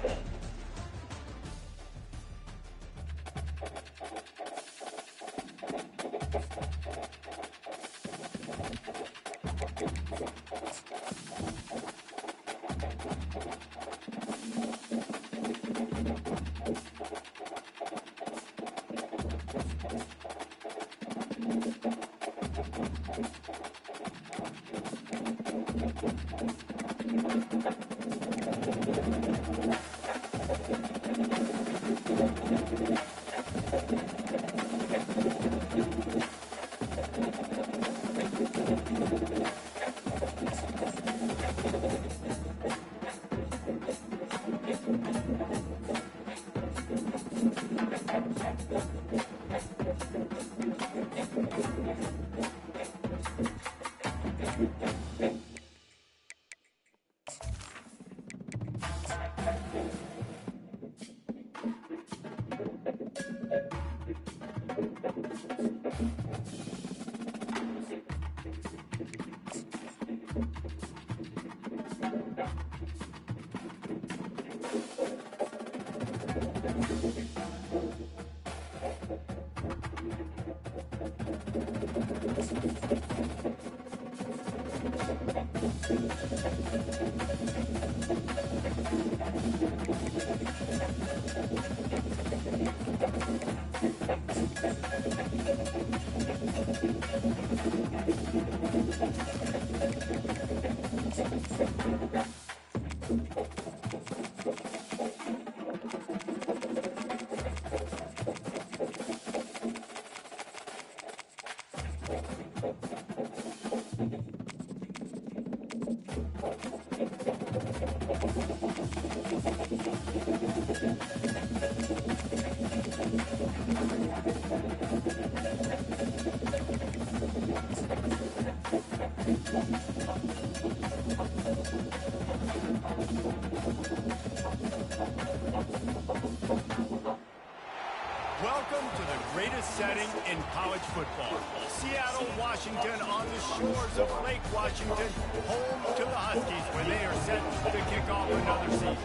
Welcome to the greatest setting in college football. Seattle, Washington, on the shores of Lake Washington, home to the Huskies, where they are set to kick off another season.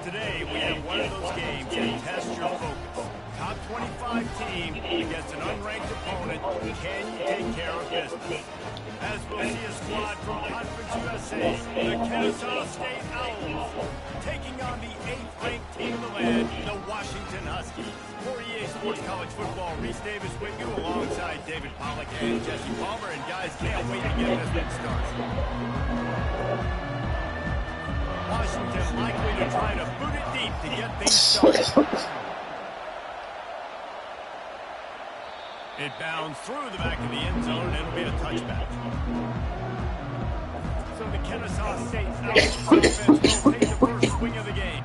Today, we have one of those games that test your focus. Top 25 team against an unranked opponent. Can you take care of business? As we'll see a squad from Conference USA, the Kennesaw State Owls, taking on the 8th-ranked team of the land, the Washington Huskies. For EA Sports College Football, Reese Davis with you alongside David Pollack and Jesse Palmer. And guys, can't wait to get this one started. Washington likely to try to boot it deep to get things started. It bounds through the back of the end zone, and it'll be a touchback. So the Kennesaw State Owls offense will take the first swing of the game.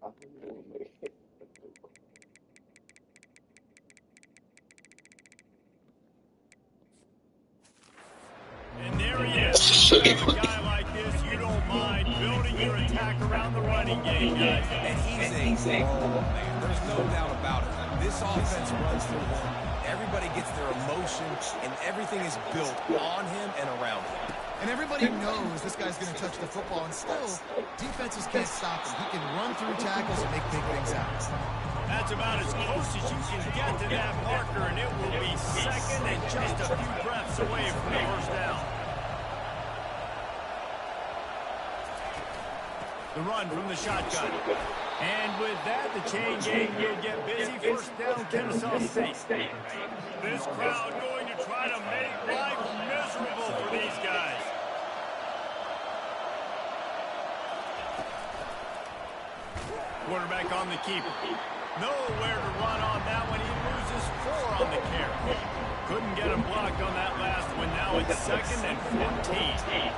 And there he is. When you have a guy like this, you don't mind building your attack around the running game, guys. And he's a grown man. There's no doubt about it. This offense runs through him. Everybody gets their emotion, and everything is built on him and around him. And everybody knows this guy's going to touch the football, and still, defenses can't stop him. He can run through tackles and make big things happen. That's about as close as you can get to that marker, and it will be second and just a few breaths away from the first down. The run from the shotgun. And with that, the chain gang will get busy. First down, Kennesaw State. This crowd going to try to make life miserable for these guys. Quarterback on the keeper. Nowhere to run on that one. He loses 4 on the carry. Couldn't get him blocked on that last one. Now it's second and 14.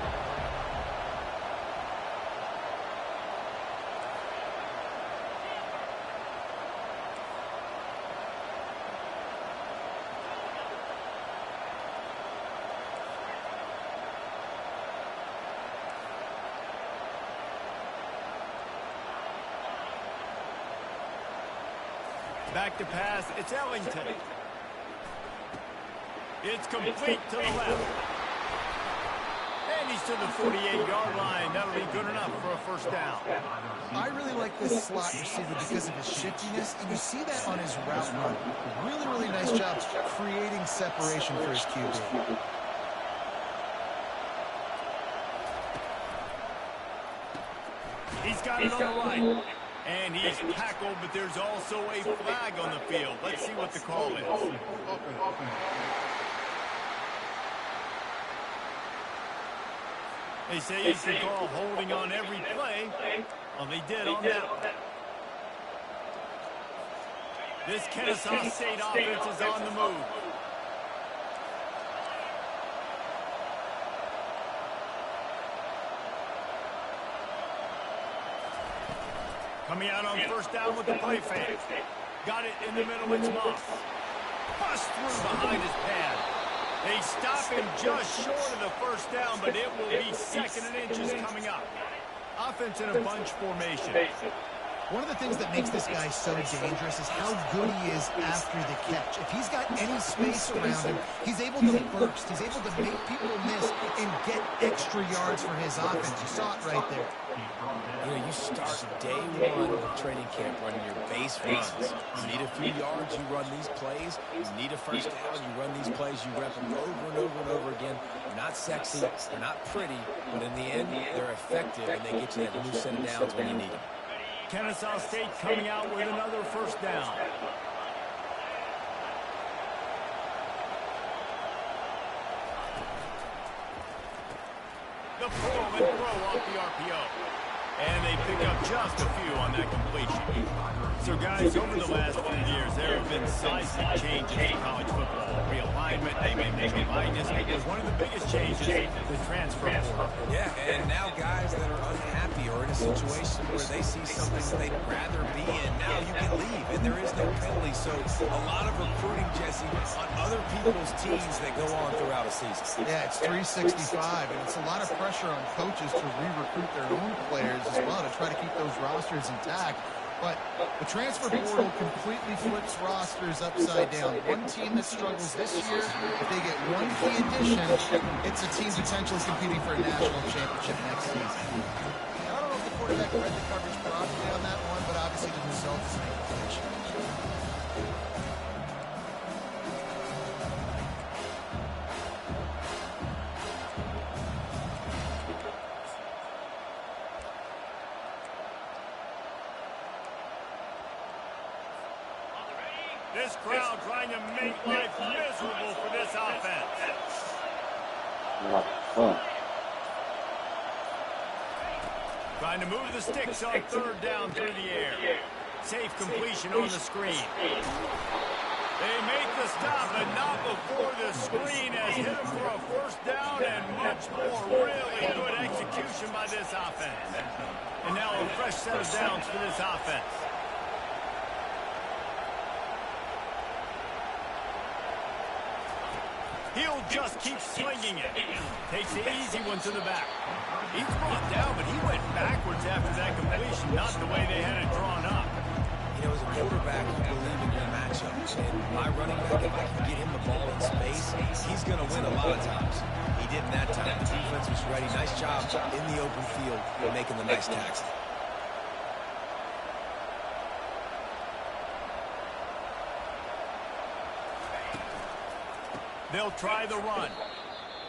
Back to pass. It's Ellington. It's complete to the left. And he's to the 48-yard line. That'll be good enough for a first down. I really like this slot receiver because of his shiftiness, and you see that on his route run. Really, really nice job creating separation for his QB. He's got it on the right. And he's tackled, but there's also a flag on the field. Let's see what the call is. They say you should call holding on every play. Well, they did on that one. This Kennesaw State offense is on the move. Coming out on first down with the play fake. Got it in the middle, it's Moss. Bust through behind his pad. They stop him just short of the first down, but it will be second and inches coming up. Offense in a bunch formation. One of the things that makes this guy so dangerous is how good he is after the catch. If he's got any space around him, he's able to burst. He's able to make people miss and get extra yards for his offense. You saw it right there. You know, you start day one of training camp running your base runs. You need a few yards, you run these plays. You need a first down, you run these plays. You rep them over and over and over again. They're not sexy, they're not pretty, but in the end, they're effective, and they get you that new set of downs when you need them. Kennesaw State coming out with another first down. The pull and throw off the RPO. And they pick up just a few on that completion. So, guys, over the last few years, there have been seismic changes in college football. Realignment, they may make it minus. One of the biggest changes, the transfer portal. Yeah, and now guys that are unhappy or in a situation where they see something that they'd rather be in, now you can leave, and there is no penalty. So a lot of recruiting, Jesse, on other people's teams that go on throughout a season. Yeah, it's 365, and it's a lot of pressure on coaches to re-recruit their own players as well to try to keep those rosters intact. But the transfer portal completely flips rosters upside down. One team that struggles this year, if they get one key addition, it's a team potentially competing for a national championship next season. I don't know if the quarterback read the coverage properly on that one, but obviously the result is an indication. This crowd trying to make life miserable for this offense. Trying to move the sticks on third down through the air. Safe completion on the screen. They make the stop, but not before the screen has hit him for a first down and much more. Really good execution motion by this offense. And now a fresh set of downs for this offense. He'll just keep swinging it. Takes the easy one to the back. He's brought down, but he went backwards after that completion, not the way they had it drawn up. You know, as a quarterback, you believe in your matchup. And my running back, if I can get him the ball in space, he's going to win a lot of times. He didn't that time. The defense was ready. Nice job in the open field making the nice tackle. They'll try the run.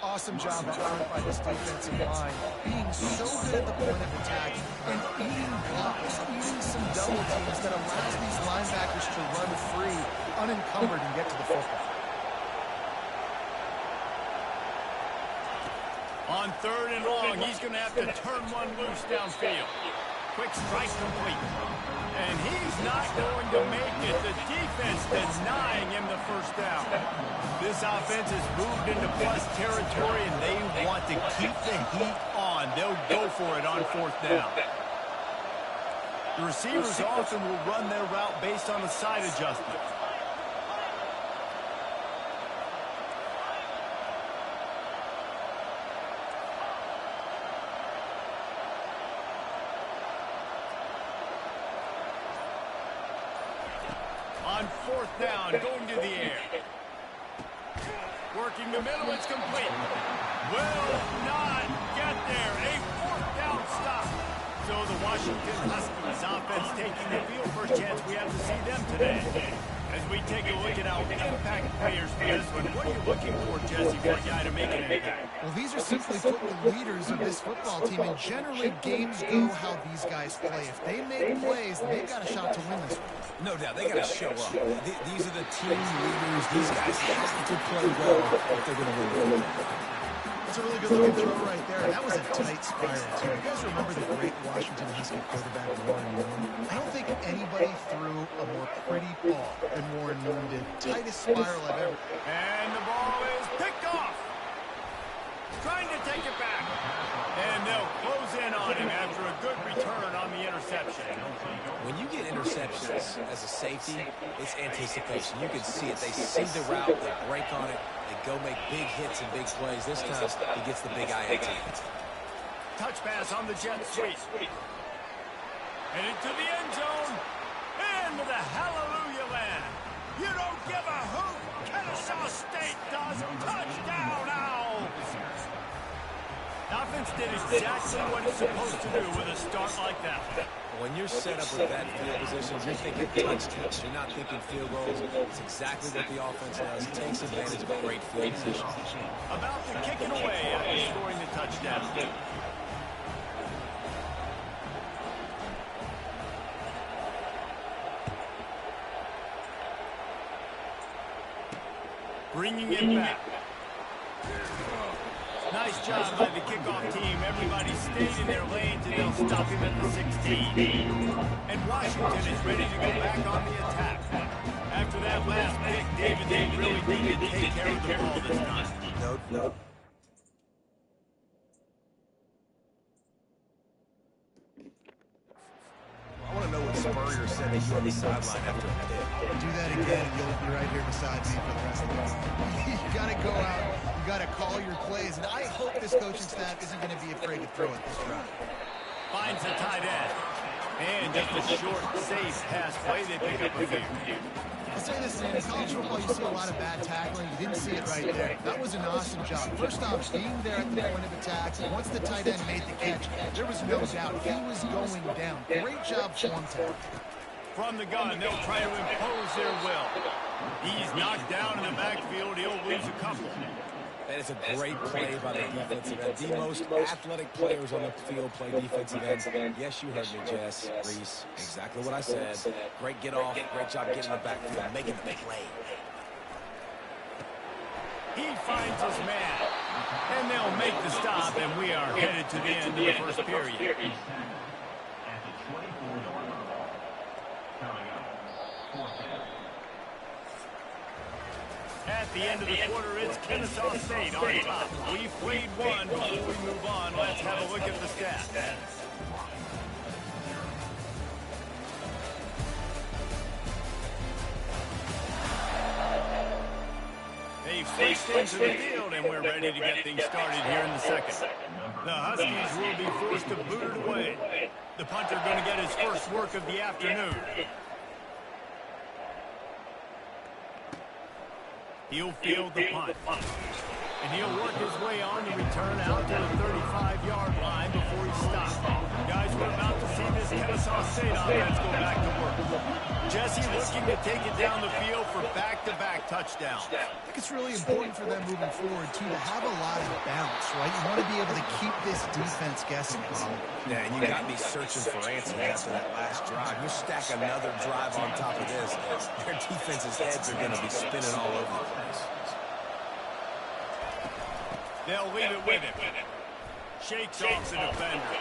Awesome job out by this defensive line, being so good at the point of attack and eating blocks, eating some double teams that allows these linebackers to run free, unencumbered, and get to the football. On 3rd and long, he's going to have to turn one loose downfield. Quick strike complete. And he's not going to make it. The defense denying him the first down. This offense has moved into plus territory, and they want to keep the heat on. They'll go for it on 4th down. The receivers often will run their route based on a side adjustment. On 4th down, going to the air. Working the middle, it's complete. Will not get there. A 4th down stop. So the Washington Huskies offense taking the field. First chance we have to see them today. As we take a look at our impact players for this one, what are you looking for, Jesse, for a guy to make an impact? Well, these are simply put the leaders of this football team, and generally games go how these guys play. If they make plays, then they've got a shot to win this one. No doubt, they got to show up. These are the team leaders. These guys have to play well if they're going to win the game. That's a really good-looking throw right there. That was a tight spiral, too. You guys remember the great Washington Husky quarterback, Warren Moon? I don't think anybody threw a more pretty ball than Warren Moon did. Tightest spiral I've ever... And the ball is picked off. Trying to take it back. And they'll close in on him after a good return on the interception. When you get interceptions as a safety, it's anticipation. You can see it. They see the route, they break on it, they go make big hits and big plays. This time, he gets the big INT. Touch pass on the jet sweep. And into the end zone. Into the hallelujah land. You don't give a hoot. Kennesaw State does. Touchdown, Owls. Offense did exactly what it's supposed to do with a start like that. When you're set up with that field position, you're thinking touchdowns. You're not thinking field goals. It's exactly what the offense does. It takes advantage of a great field position. About to kick it away after scoring the touchdown. Bringing it back. Nice job by the kickoff team. Everybody stayed in their lanes, and they'll stop him at the 16. And Washington is ready to go back on the attack. After that last pick, David, they really needed to take care of the ball this time. No. I want to know what Spurrier said to you on the sideline after a pick. Do that again, and you'll be right here beside me for the rest of the game. You got to go out. You got to call your plays, and I hope this coaching staff isn't going to be afraid to throw it this route. Finds a tight end. And just a short, safe pass play. They pick up a few. I'll say this, in college football, you see a lot of bad tackling. You didn't see it right there. That was an awesome job. First off, being there at the point of attack. Once the tight end made the catch, there was no doubt he was going down. Great job form tackle. From the gun, they'll try to impose their will. He's knocked down in the backfield. He'll lose a couple. That is a great play by the defensive end. The most athletic players on the field play defensive end. Yes, you heard me, Jess, Reese. Exactly what I said. Great get off. Great job getting in the backfield, making the play. He finds his man. And they'll make the stop, and we are headed to the end of the first period. At the end of the quarter, it's Kennesaw State on top. We've played one. Before we move on, let's have a look at the stats. They've switched into the field, and we're ready to get things started here in the second. The Huskies will be forced to boot it away. The punter going to get his first work of the afternoon. He'll field the punt. And he'll work his way on to return out to the 35-yard line before he stops. Guys, we're about to see this Kennesaw State offense go back to work. Jesse looking to take it down the field for back-to-back touchdowns. I think it's really important for them moving forward, too, to have a lot of balance, right? You want to be able to keep this defense guessing. Yeah, and you got me searching for answers after that last drive. You stack another drive on top of this, their defense's heads are going to be spinning all over the place. They'll leave it with him. Shakes off the defender.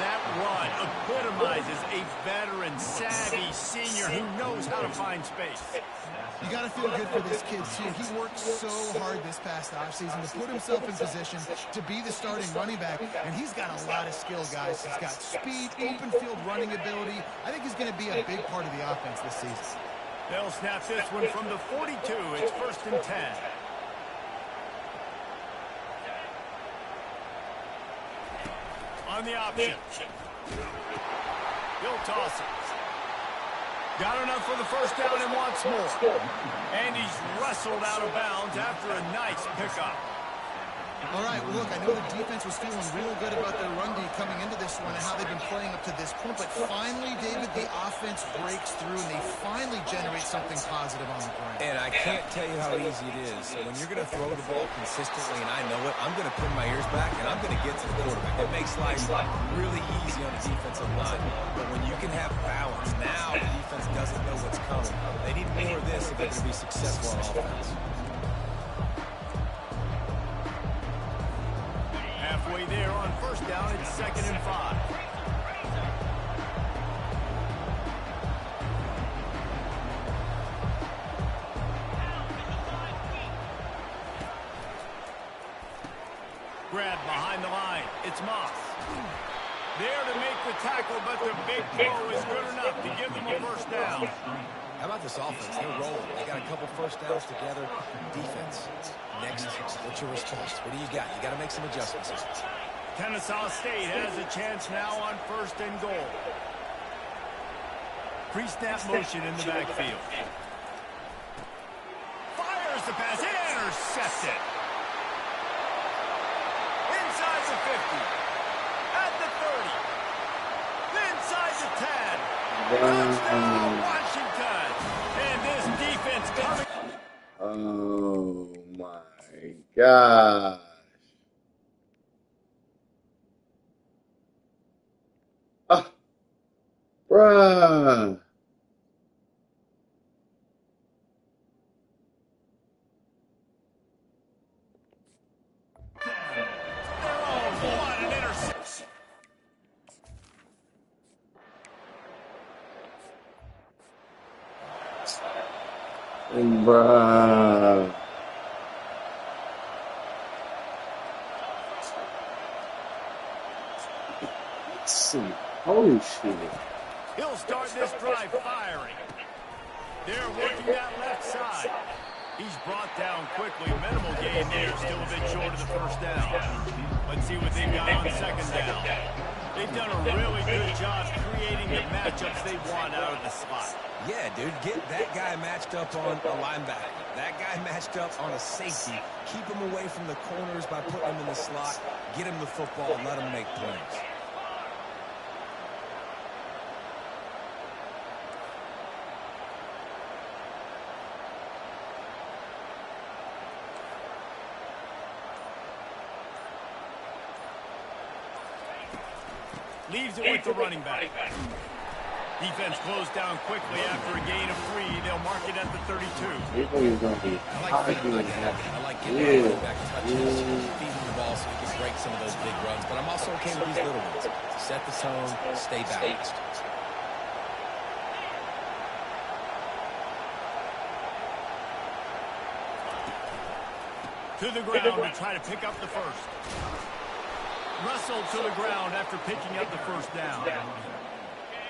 That run epitomizes a veteran, savvy senior who knows how to find space. You got to feel good for this kid, too. He worked so hard this past offseason to put himself in position to be the starting running back, and he's got a lot of skill, guys. He's got speed, open field running ability. I think he's going to be a big part of the offense this season. They'll snap this one from the 42. It's 1st and 10. On the option. He'll toss it. Got enough for the first down and wants more. And he's wrestled out of bounds after a nice pickup. All right, well, look, I know the defense was feeling real good about their run D coming into this one and how they've been playing up to this point, but finally, David, the offense breaks through and they finally generate something positive on the ground. And I can't tell you how easy it is. When you're going to throw the ball consistently, and I know it, I'm going to pin my ears back and I'm going to get to the quarterback. It makes life really easy on the defensive line. But when you can have balance, now the defense doesn't know what's coming. They need more of this if they're going to be successful on offense. Halfway there on first down, it's 2nd and 5. Grab behind the line. It's Moss. There to make the tackle, but the big throw is good enough to give them a first down. How about this offense? They're rolling. They got a couple first downs together. Defense. Next, what's your response? What do you got? You got to make some adjustments here. Kennesaw State has a chance now on 1st and goal. Pre-snap motion in the backfield. Fires the pass. Intercepted. Inside the 50. At the 30. Inside the 10. Touchdown, Washington. And this defense coming. Oh, my gosh. Ah, bruh. What an interception. Bruh. Let's see. Holy shit. He'll start this drive firing. They're working that left side. He's brought down quickly. Minimal gain there. Still a bit short of the first down. Let's see what they've got on 2nd down. They've done a really good job creating the matchups they want out of the slot. Yeah, dude, get that guy matched up on a linebacker. That guy matched up on a safety. Keep him away from the corners by putting him in the slot. Get him the football and let him make plays. Leaves it with the running back. Defense closed down quickly after a gain of 3. They'll mark it at the 32. This one is going to be I like getting the back touches, feeding the ball so we can break some of those big runs. But I'm also okay with these little ones. Set the tone, stay balanced. To the ground to try to pick up the first. Wrestled to the ground after picking up the first down.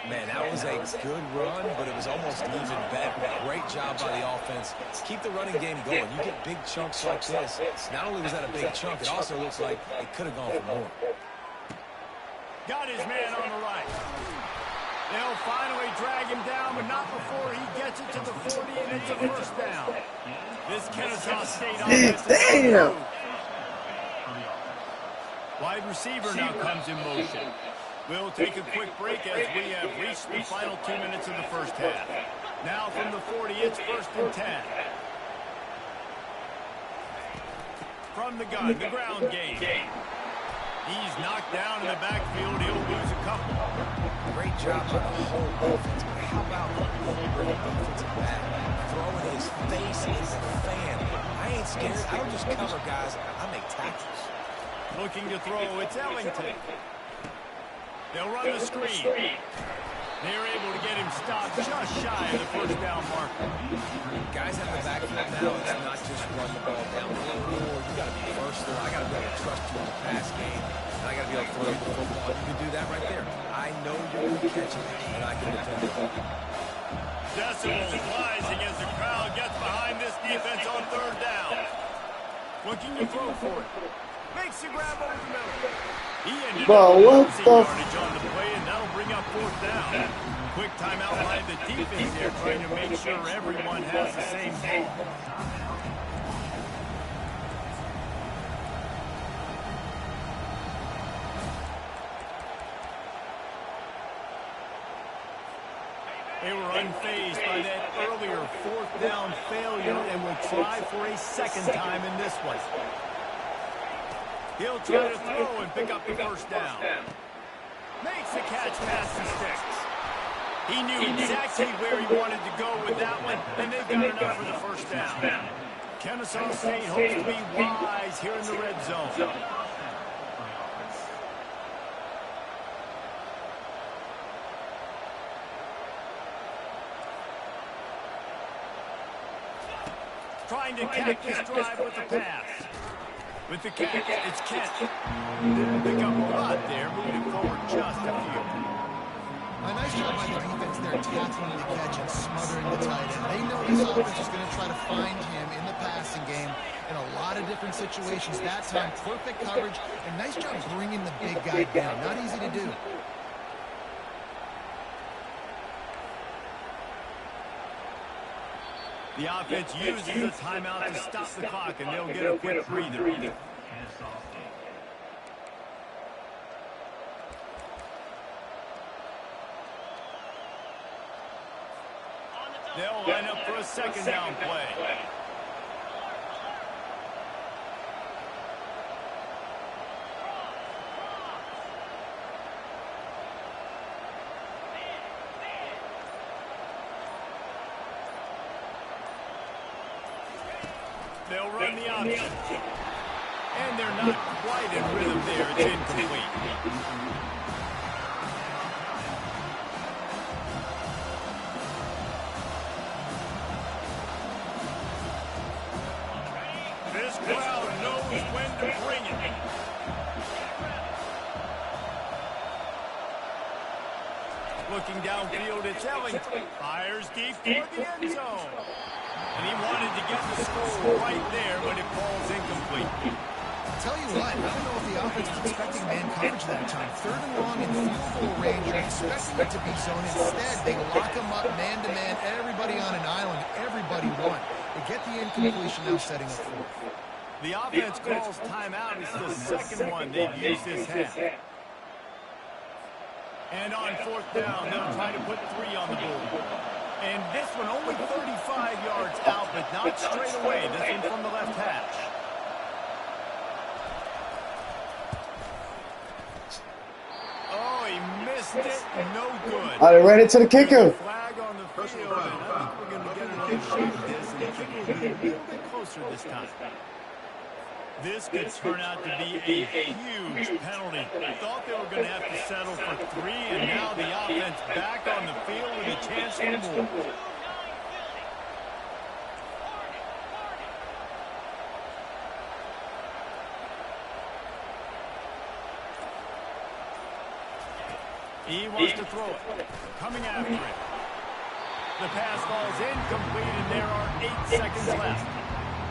Man, that was a good run, but it was almost even better. Great job by the offense. Keep the running game going. You get big chunks like this. Not only was that a big chunk, it also looks like it could have gone for more. Got his man on the right. They'll finally drag him down, but not before he gets it to the 40, and it's a first down. This Kennesaw State offense is Damn. wide receiver now comes in motion. We'll take a quick break as we have reached the final 2 minutes of the first half. Now from the 40, it's 1st and 10. From the gun, the ground game. He's knocked down in the backfield. He'll lose a couple. Great job by the whole offense. But how about the defensive back throwing his face in the fan? I ain't scared. I don't just cover guys. I make tackles. Looking to throw, it's Ellington. They'll run the screen. They're able to get him stopped just shy of the first down marker. Guys have the backfield now. It's not just run the ball down the field. You got to be versatile. I got to be able to trust you in the pass game. And I got to be able to throw the football. You can do that right there. I know you're going to catch it, and I can defend it. Decibels rising as the crowd gets behind this defense on 3rd down. Looking to throw for it. Makes the grab over the middle. He ended up losing yardage on the play, and that'll bring up 4th down. Quick timeout by the defense there, trying to make sure everyone has the same ball. They were unfazed by that earlier 4th down failure and will try for a second time in this one. He'll try to throw and pick up the first down. Makes the catch past the sticks. He knew exactly where he wanted to go with that one, and they've got enough for the first down. Kennesaw State hopes to be wise here in the red zone. Trying to catch this drive with the pass. With the catch, it's Kent. Didn't pick up a lot there, moving forward just a few. A nice job by the defense there, tackling the catch and smothering the tight end. They know this offense is going to try to find him in the passing game in a lot of different situations. That time, perfect coverage, and nice job bringing the big guy down. Not easy to do. The offense uses the timeout to stop the clock, and they'll get a quick breather. They'll line up for a second down play. They'll run the option. And they're not quite in rhythm there. It's incomplete. This crowd knows when to bring it. Looking downfield, it's Ellington. Fires deep toward the end zone. And he wanted to get the score right there, but it falls incomplete. Tell you what, I don't know if the offense was expecting man coverage that time. 3rd and long in field goal range. You're expecting it to be zone. Instead, they lock them up man-to-man. Everybody on an island. Everybody won. They get the incompletion now, setting up 4th. The offense calls timeout. It's the second one they've used this half. And on 4th down, they'll try to put 3 on the board. And this one only 35 yards out, but not straight away. This one from the left hash. Oh, he missed it. No good. They ran it to the kicker. Flag on the field, and I think we're going to get another shot at this, and the kicker will be a little bit closer this time. This could turn out to be a huge penalty. Thought they were going to have to settle for 3, and now the offense back on the field with a chance for more. He wants to throw it. Coming after it. The pass falls incomplete, and there are 8 seconds left.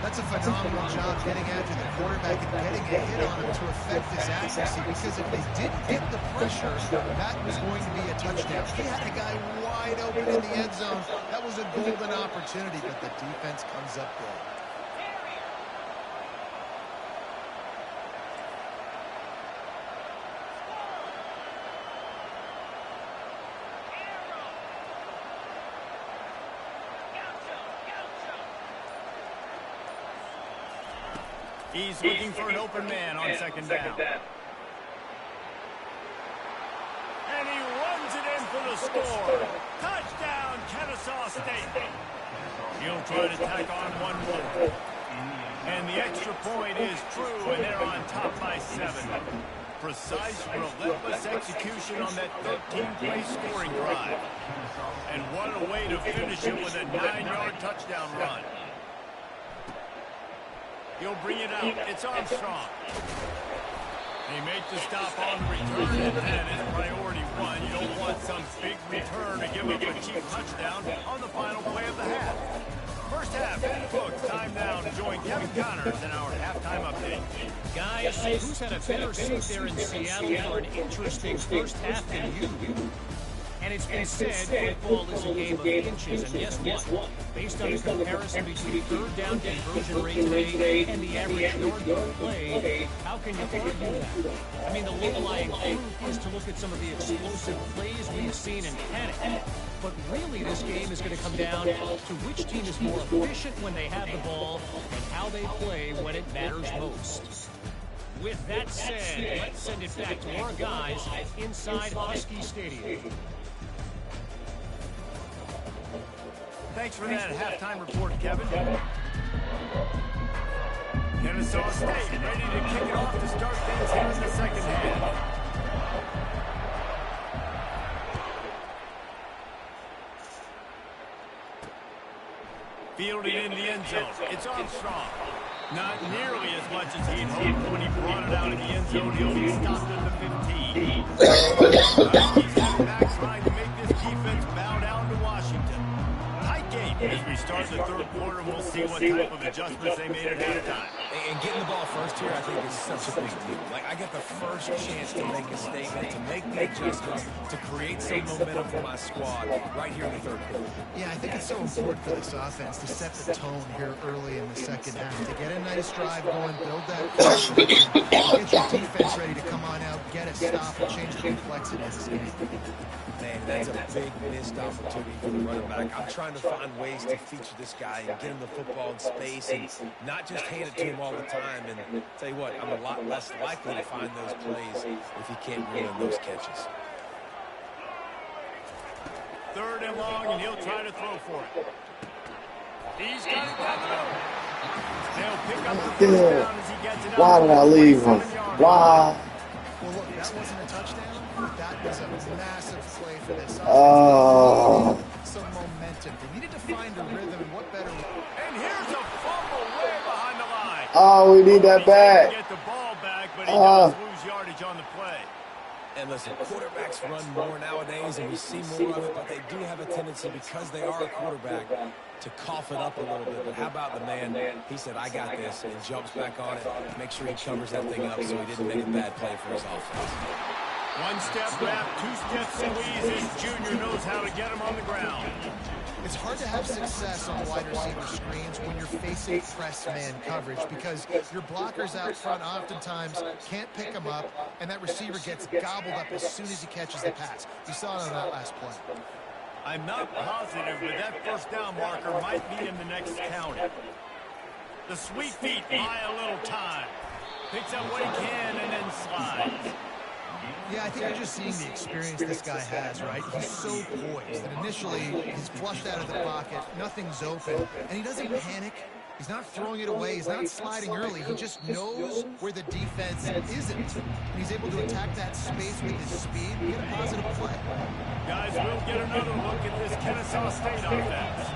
That's a phenomenal job getting after the quarterback and getting a hit on him to affect his accuracy, because if they didn't get the pressure, that was going to be a touchdown. He had a guy wide open in the end zone. That was a golden opportunity, but the defense comes up big. He's looking for an open man on second down. And he runs it in for the score. Touchdown, Kennesaw State. He'll try to tack on one more. And the extra point is true, and they're on top by 7. Precise, relentless execution on that 13-play scoring drive. And what a way to finish it with a 9-yard touchdown run. He'll bring it out. It's Armstrong. He makes the stop on the return, and that is priority 1. You don't want some big return to give up a cheap touchdown on the final play of the half. First half in the books. Time now to join Kevin Connors in our halftime update. Guys, who's had a better seat there in Seattle for an interesting first half than you? And it's been said football is a game of inches, and guess what? Based on the comparison between third down conversion rate today and the average yard play, how can you argue that? I mean, the low-lying proof is to look at some of the explosive plays we've seen in Canada. But really, this game is going to come down to which team is more efficient when they have the ball and how they play when it matters most. With that said, let's send it back to our guys inside Husky Stadium. Thanks for that halftime report, Kevin. Kennesaw State ready to kick it off to start things here in the second half. Fielded in the end zone. It's Armstrong. Not nearly as much as he'd hoped when he brought it out of the end zone. He'll be stopped at the 15. He's heading back trying to make this defense bow down to Washington. Tight game as we start the third quarter. We'll see what type of adjustments they made at halftime. And getting the ball first here, I think, is such a big deal. Like, I get the first chance to make a statement, to make the adjustments, to create some momentum for my squad right here in the third quarter. Yeah, I think it's so important for this offense to set the tone here early in the second half, to get a nice drive going, build that confidence, and get your defense ready to come on out, get a stop, and change the complexity of this game. Man, that's a big missed opportunity for the running back. I'm trying to find ways to feature this guy and get him the football in space and not just hand it to him all the time. And tell you what, I'm a lot less likely to find those plays if he can't reel in those catches. Third and long, and he'll try to throw for it. He's got it down the middle. They'll pick up the first down as he gets it out. Why did I leave him? Why? Well, look, that wasn't a touchdown. That was a massive play for this offense. Oh. Some momentum. They needed to find a rhythm, and what better? And here's a fumble way behind the line. Oh, we need that back. Get the ball back, but he does lose yardage on the play. And listen, quarterbacks run more nowadays, and we see more of it, but they do have a tendency, because they are a quarterback, to cough it up a little bit. But how about the man? He said, I got this, and jumps back on it, make sure he covers that thing up so he didn't make a bad play for his offense. One step wrap, two step squeeze. His junior knows how to get him on the ground. It's hard to have success on wide receiver screens when you're facing press man coverage, because your blockers out front oftentimes can't pick him up, and that receiver gets gobbled up as soon as he catches the pass. You saw it on that last play. I'm not positive, but that first down marker might be in the next county. The sweet feet buy a little time. Picks up what he can and then slides. Yeah, I think you're just seeing the experience this guy has, right? He's so poised that initially he's flushed out of the pocket, nothing's open, and he doesn't panic. He's not throwing it away. He's not sliding early. He just knows where the defense isn't. And he's able to attack that space with his speed and get a positive play. Guys, we'll get another look at this Kennesaw State offense.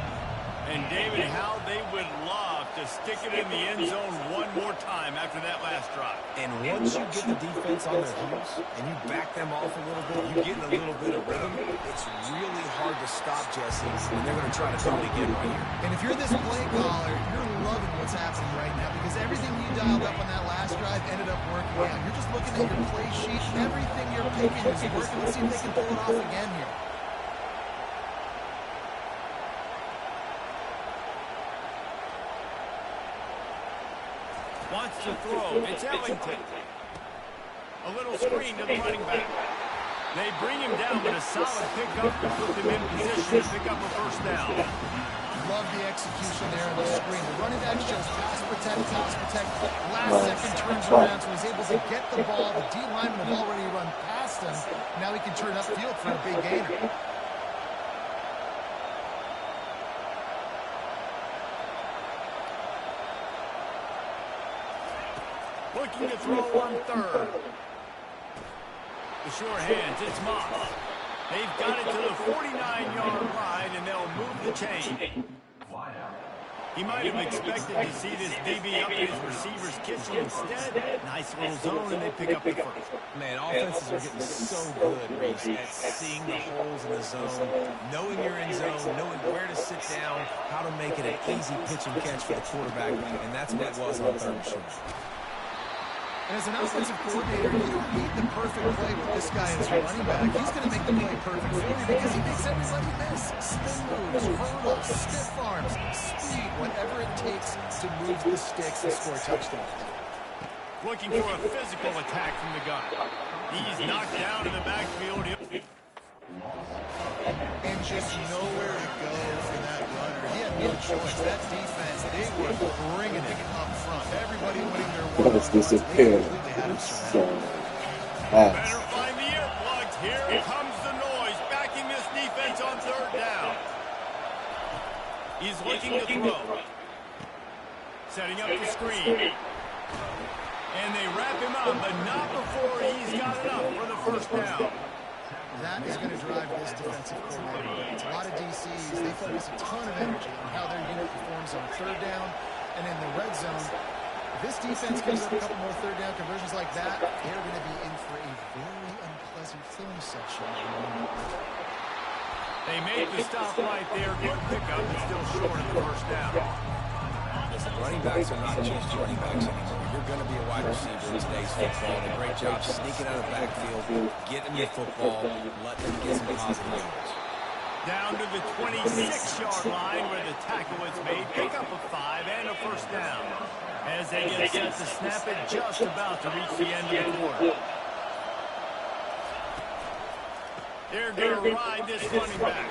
And David, how they would love to to stick it in the end zone one more time after that last drive. And once you get the defense on their heels and you back them off a little bit, you get in a little bit of rhythm, it's really hard to stop, Jesse, and they're going to try to do it again right here. And if you're this play caller, you're loving what's happening right now because everything you dialed up on that last drive ended up working out. You're just looking at your play sheet. Everything you're picking is working. Let's see if they can pull it off again here. Wants to throw. It's Ellington. A little screen to the running back. They bring him down with a solid pickup to put them in position to pick up a first down. Love the execution there on the screen. The running back shows pass protect. Last second turns around, so he's able to get the ball. The D lineman have already run past him. Now he can turn upfield for a big gainer. Looking to throw on third. The short hands, it's Moss. They've got it to the 49-yard line, and they'll move the chain. He might have expected to see this DB up his receiver's kitchen. Instead, nice little zone, and they pick up the first. Man, offenses are getting so good, Reese, at seeing the holes in the zone, knowing you're in zone, knowing where to sit down, how to make it an easy pitch and catch for the quarterback, and that's what it was on third and short. And as an offensive coordinator, you don't need the perfect play with this guy as your running back. He's going to make the play perfect for you because he makes everybody miss. Spin moves, hurdles, stiff arms, speed, whatever it takes to move the sticks and score touchdowns. Looking for a physical attack from the gun. He's knocked down in the backfield. And just nowhere to go for that runner. He had no choice. That defense, they were bringing it up front. Everybody winning their one. Let's disappear. So Better find the earplugs. Here comes the noise, backing this defense on third down. He's looking to throw. Setting up the screen. And they wrap him up, but not before he's got enough for the first down. That is going to drive this defensive coordinator. It's a lot of DCs. They focus a ton of energy on how their unit performs on third down and in the red zone. If this defense gives up a couple more third down conversions like that, they're going to be in for a very unpleasant film section. They make the stop right there. Good pickup, but still short of the first down. Listen, running backs are not just running backs anymore. You're going to be a wide receiver in today's football. A great job sneaking out of the backfield, getting the football, letting them get some positive yards. Down to the 26-yard line where the tackle is made. Pick up a 5 and a first down. As they get set to snap it, just about to reach the end of the quarter. They're going to ride this running back.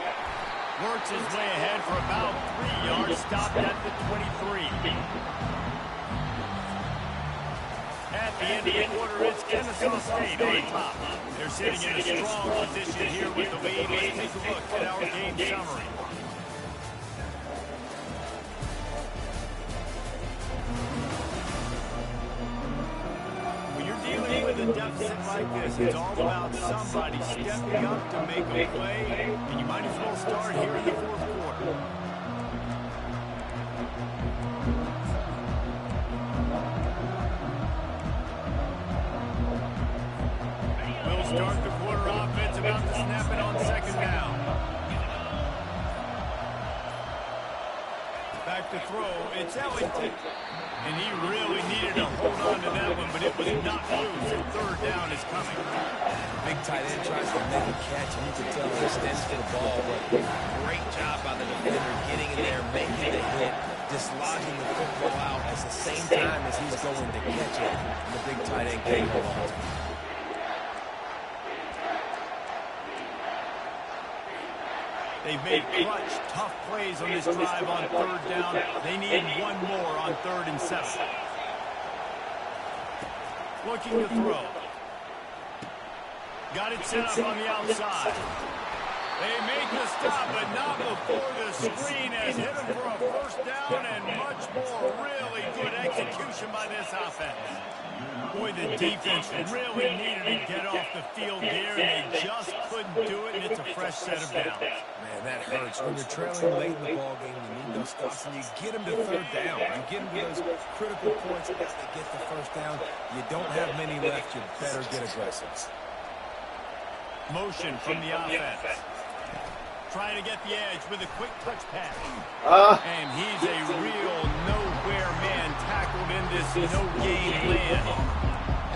Works his way ahead for about 3 yards, stopped at the 23. At the end of the quarter, it's Kennesaw State on top. They're sitting in a strong position here with the lead. Let's take a look at our game summary. When you're dealing with a deficit like this, it's all about somebody stepping up to make a play, and you might as well start here in the fourth quarter. We'll start the quarter offense about to snap it on second down. Back to throw, it's Ellington. And he really needed to hold on to that one, but it was not loose, and third down is coming. Big tight end tries to make a catch, and you can tell he extends for the ball, but great job by the defender getting in there, making the hit, dislodging the football out at the same time as he's going to catch it. And the big tight end can't hold on to it. They've made clutch, tough plays on this drive on third down. They need one more on 3rd and 7. Looking to throw. Got it set up on the outside. They make the stop, but not before the screen has hit them for a first down and much more. Really good execution by this offense. Boy, the defense really needed to get off the field there, and they just couldn't do it, and it's a fresh set of downs. Man, that hurts. When you're trailing late in the ballgame, you need those stops, and you get them to third down. You get them to those critical points as they get the first down. You don't have many left. You better get aggressive. Motion from the offense. Trying to get the edge with a quick touch pass. And he's a real nowhere man tackled in this no-gain land.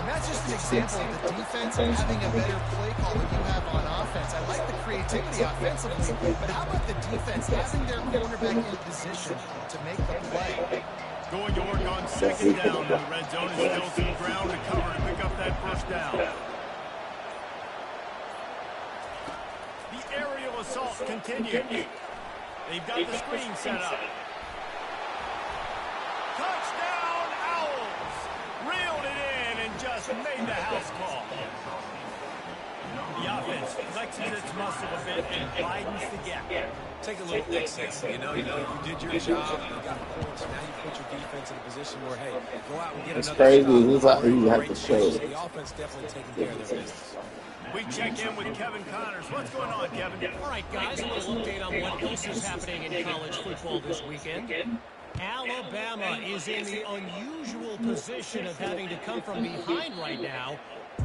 And that's just an example of the defense having a better play call than you have on offense. I like the creativity offensively, but how about the defense having their cornerback in position to make the play? Going to work on second down in the red zone. Is still some ground to cover to pick up that first down. The aerial assault continues. They've got the screen set up. Touchdown, Owls! Reeled it in and just made the house call. The offense flexes its muscle a bit and widens the gap. Take a little excess. You did your job. You got points. Now you put your defense in a position where, hey, go out and get It's another crazy. stop. This is how you have to show it. The offense definitely taking care of their business. We check in with Kevin Connors. What's going on, Kevin? All right, guys, a little update on what else is happening in college football this weekend. Alabama is in the unusual position of having to come from behind right now,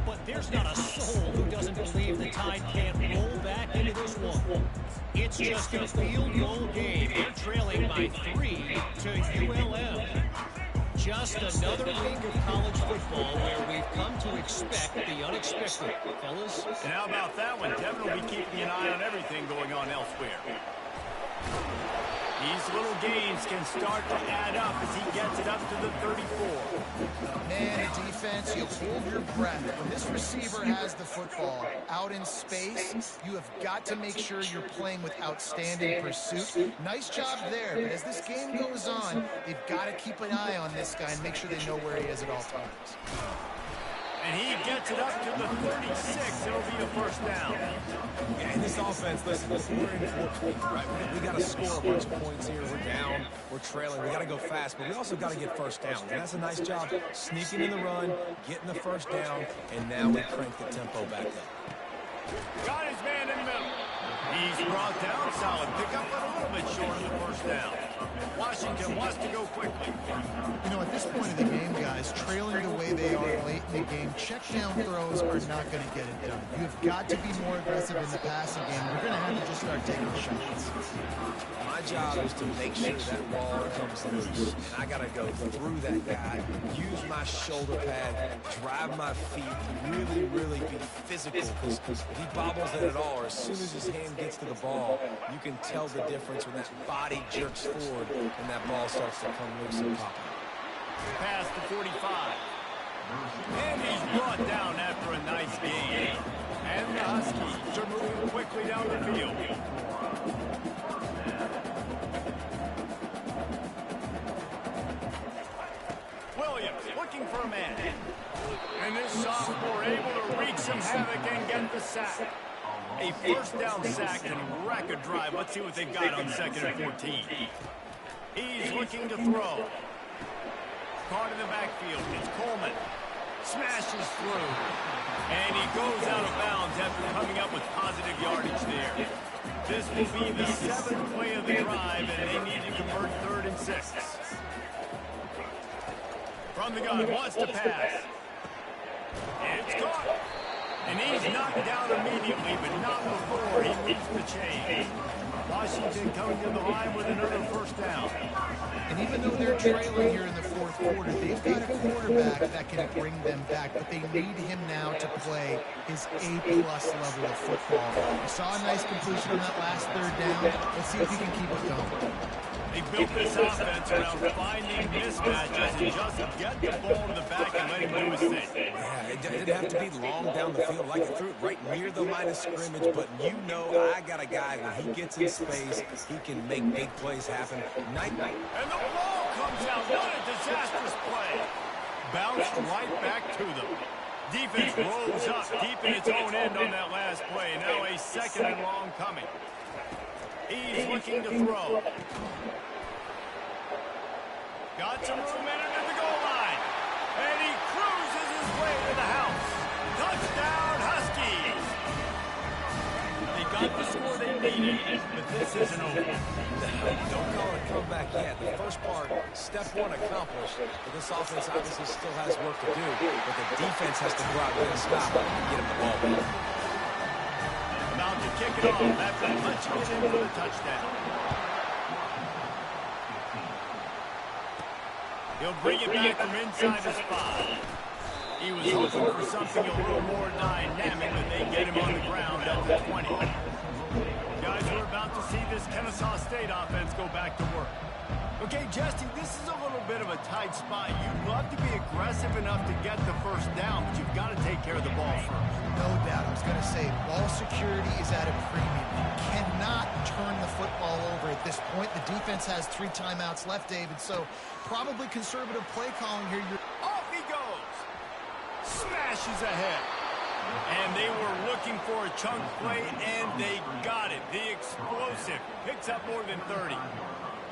but there's not a soul who doesn't believe the Tide can't roll back into this one. It's just a field goal game. They're trailing by 3 to ULM. Just another week of college football where we've come to expect the unexpected. Fellas? And how about that one? Devin will be keeping an eye on everything going on elsewhere. These little gains can start to add up as he gets it up to the 34. Man, a defense, you hold your breath. When this receiver has the football out in space, you have got to make sure you're playing with outstanding pursuit. Nice job there, but as this game goes on, they've got to keep an eye on this guy and make sure they know where he is at all times. And he gets it up to the 36. It'll be a first down. Yeah, in this offense, listen, we're in 14, right? We got to score a bunch of points here. We're down. We're trailing. We got to go fast, but we also got to get first down. And that's a nice job sneaking in the run, getting the first down, and now we crank the tempo back up. Got his man in the middle. He's brought down. Solid pickup, but a little bit short of the first down. Washington wants to go quickly. You know, at this point of the game, guys, trailing the way they are late in the game, check down throws are not going to get it done. You've got to be more aggressive in the passing game. You're going to have to just start taking shots. My job is to make sure that ball comes loose. And I got to go through that guy, use my shoulder pad, drive my feet, really, really be physical. Because if he bobbles it at all, or as soon as his hand gets to the ball, you can tell the difference when that body jerks forward and that ball starts to come loose and pop out. Pass to 45. And he's brought down after a nice gain. And the Huskies are moving quickly down the field. Williams looking for a man. And this sophomore able to wreak some havoc and get the sack. A first down sack and wreck a drive. Let's see what they've got on 2nd and 14. He's looking to throw. Caught in the backfield. It's Coleman. Smashes through. And he goes out of bounds after coming up with positive yardage there. This will be the 7th play of the drive, and they need to convert 3rd and 6. From the gun, wants to pass. It's caught. And he's knocked down immediately, but not before he moves the chain. Washington coming to the line with another first down. And even though they're trailing here in the 4th quarter, they've got a quarterback that can bring them back, but they need him now to play his A-plus level of football. We saw a nice completion on that last 3rd down. Let's see if he can keep it going. They built this offense around finding mismatches and just get the ball to the back and let him do his thing. Yeah, it didn't have to be long down the field. Like it threw it right near the line of scrimmage, but you know I got a guy when he gets in space, he can make big plays happen. Night. And the ball comes out. What a disastrous play. Bounced right back to them. Defense rolls up deep in its own end on that last play. Now a 2nd second and long coming. He's looking to throw. Got some room in it at the goal line. And he cruises his way to the house. Touchdown, Huskies. They got the score they needed, but this isn't over. Don't call it a comeback yet. The first part, step one accomplished. But this offense obviously still has work to do. But the defense has to go out and get a stop and get him the ball back. About to kick it off after punching it in for the touchdown. He'll bring it back from inside the spot. He was hoping for something a little more dynamic, but they get him on the ground at the 20. Guys, we're about to see this Kennesaw State offense go back to work. Okay, Jesse, this is a little bit of a tight spot. You'd love to be aggressive enough to get the first down, but you've got to take care of the ball first. No doubt. I was going to say, ball security is at a premium. You cannot turn the football over at this point. The defense has 3 timeouts left, David, so probably conservative play calling here. Off he goes. Smashes ahead. And they were looking for a chunk play, and they got it. The explosive picks up more than 30.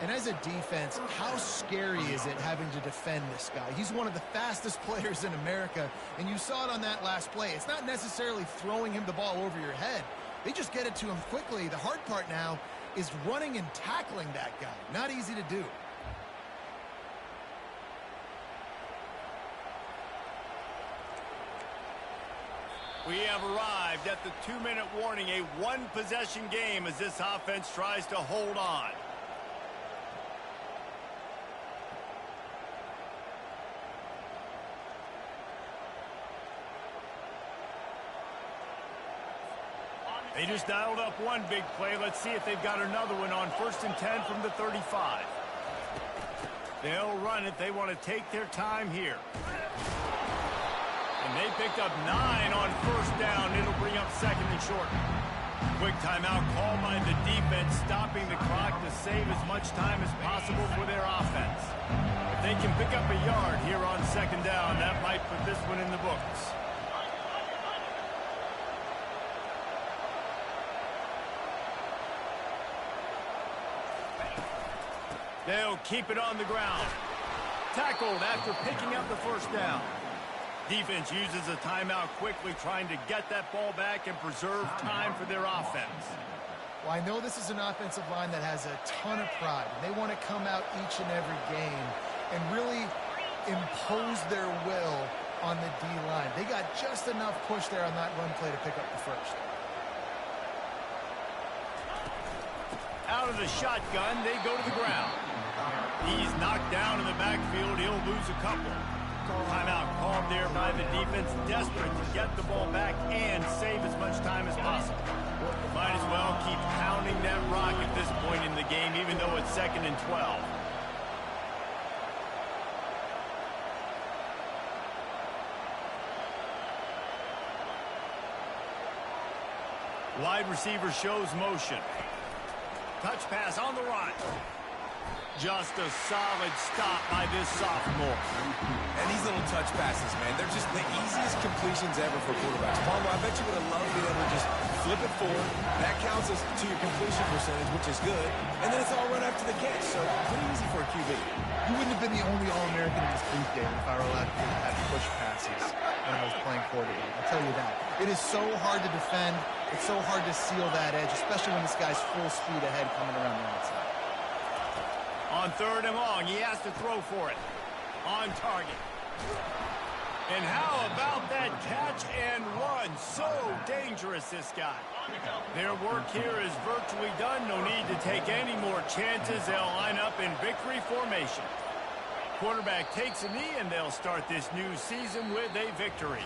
And as a defense, how scary is it having to defend this guy? He's one of the fastest players in America, and you saw it on that last play. It's not necessarily throwing him the ball over your head. They just get it to him quickly. The hard part now is running and tackling that guy. Not easy to do. We have arrived at the 2-minute warning, a one-possession game as this offense tries to hold on. They just dialed up one big play. Let's see if they've got another one on 1st and 10 from the 35. They'll run it. They want to take their time here. And they picked up 9 on 1st down. It'll bring up 2nd and short. Quick timeout called by the defense, stopping the clock to save as much time as possible for their offense. If they can pick up a yard here on 2nd down, that might put this one in the books. They'll keep it on the ground. Tackled after picking up the 1st down. Defense uses a timeout quickly, trying to get that ball back and preserve time for their offense. Well, I know this is an offensive line that has a ton of pride. They want to come out each and every game and really impose their will on the D-line. They got just enough push there on that run play to pick up the 1st. Out of the shotgun, they go to the ground. He's knocked down in the backfield. He'll lose a couple. Timeout called there by the defense, desperate to get the ball back and save as much time as possible. Might as well keep pounding that rock at this point in the game, even though it's 2nd and 12. Wide receiver shows motion. Touch pass on the run. Just a solid stop by this sophomore. And these little touch passes, man, they're just the easiest completions ever for quarterbacks. Palmer, I bet you would have loved being able to just flip it forward. That counts as to your completion percentage, which is good. And then it's all run after the catch, so pretty easy for a QB. You wouldn't have been the only All-American in this booth, David, if I were allowed to have push passes when I was playing quarterback. I'll tell you that. It is so hard to defend. It's so hard to seal that edge, especially when this guy's full speed ahead coming around the outside. On 3rd and long, he has to throw for it. On target. And how about that catch and run? So dangerous, this guy. Their work here is virtually done. No need to take any more chances. They'll line up in victory formation. Quarterback takes a knee, and they'll start this new season with a victory.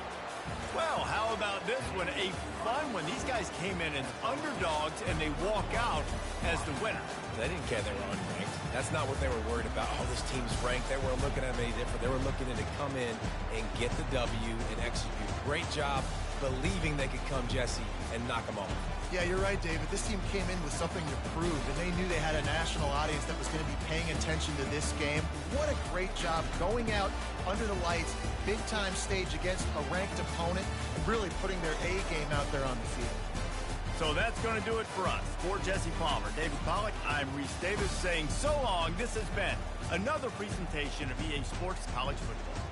Well, how about this one? A fun one. These guys came in as underdogs, and they walk out as the winner. They didn't care they were unranked. That's not what they were worried about. Oh, this team's ranked. They weren't looking at any different. They were looking to come in and get the W and execute. Great job believing they could come, Jesse, and knock them off. Yeah, you're right, David. This team came in with something to prove, and they knew they had a national audience that was going to be paying attention to this game. What a great job going out under the lights, big-time stage against a ranked opponent, and really putting their A game out there on the field. So that's going to do it for us. For Jesse Palmer, David Pollack, I'm Reese Davis saying so long. This has been another presentation of EA Sports College Football.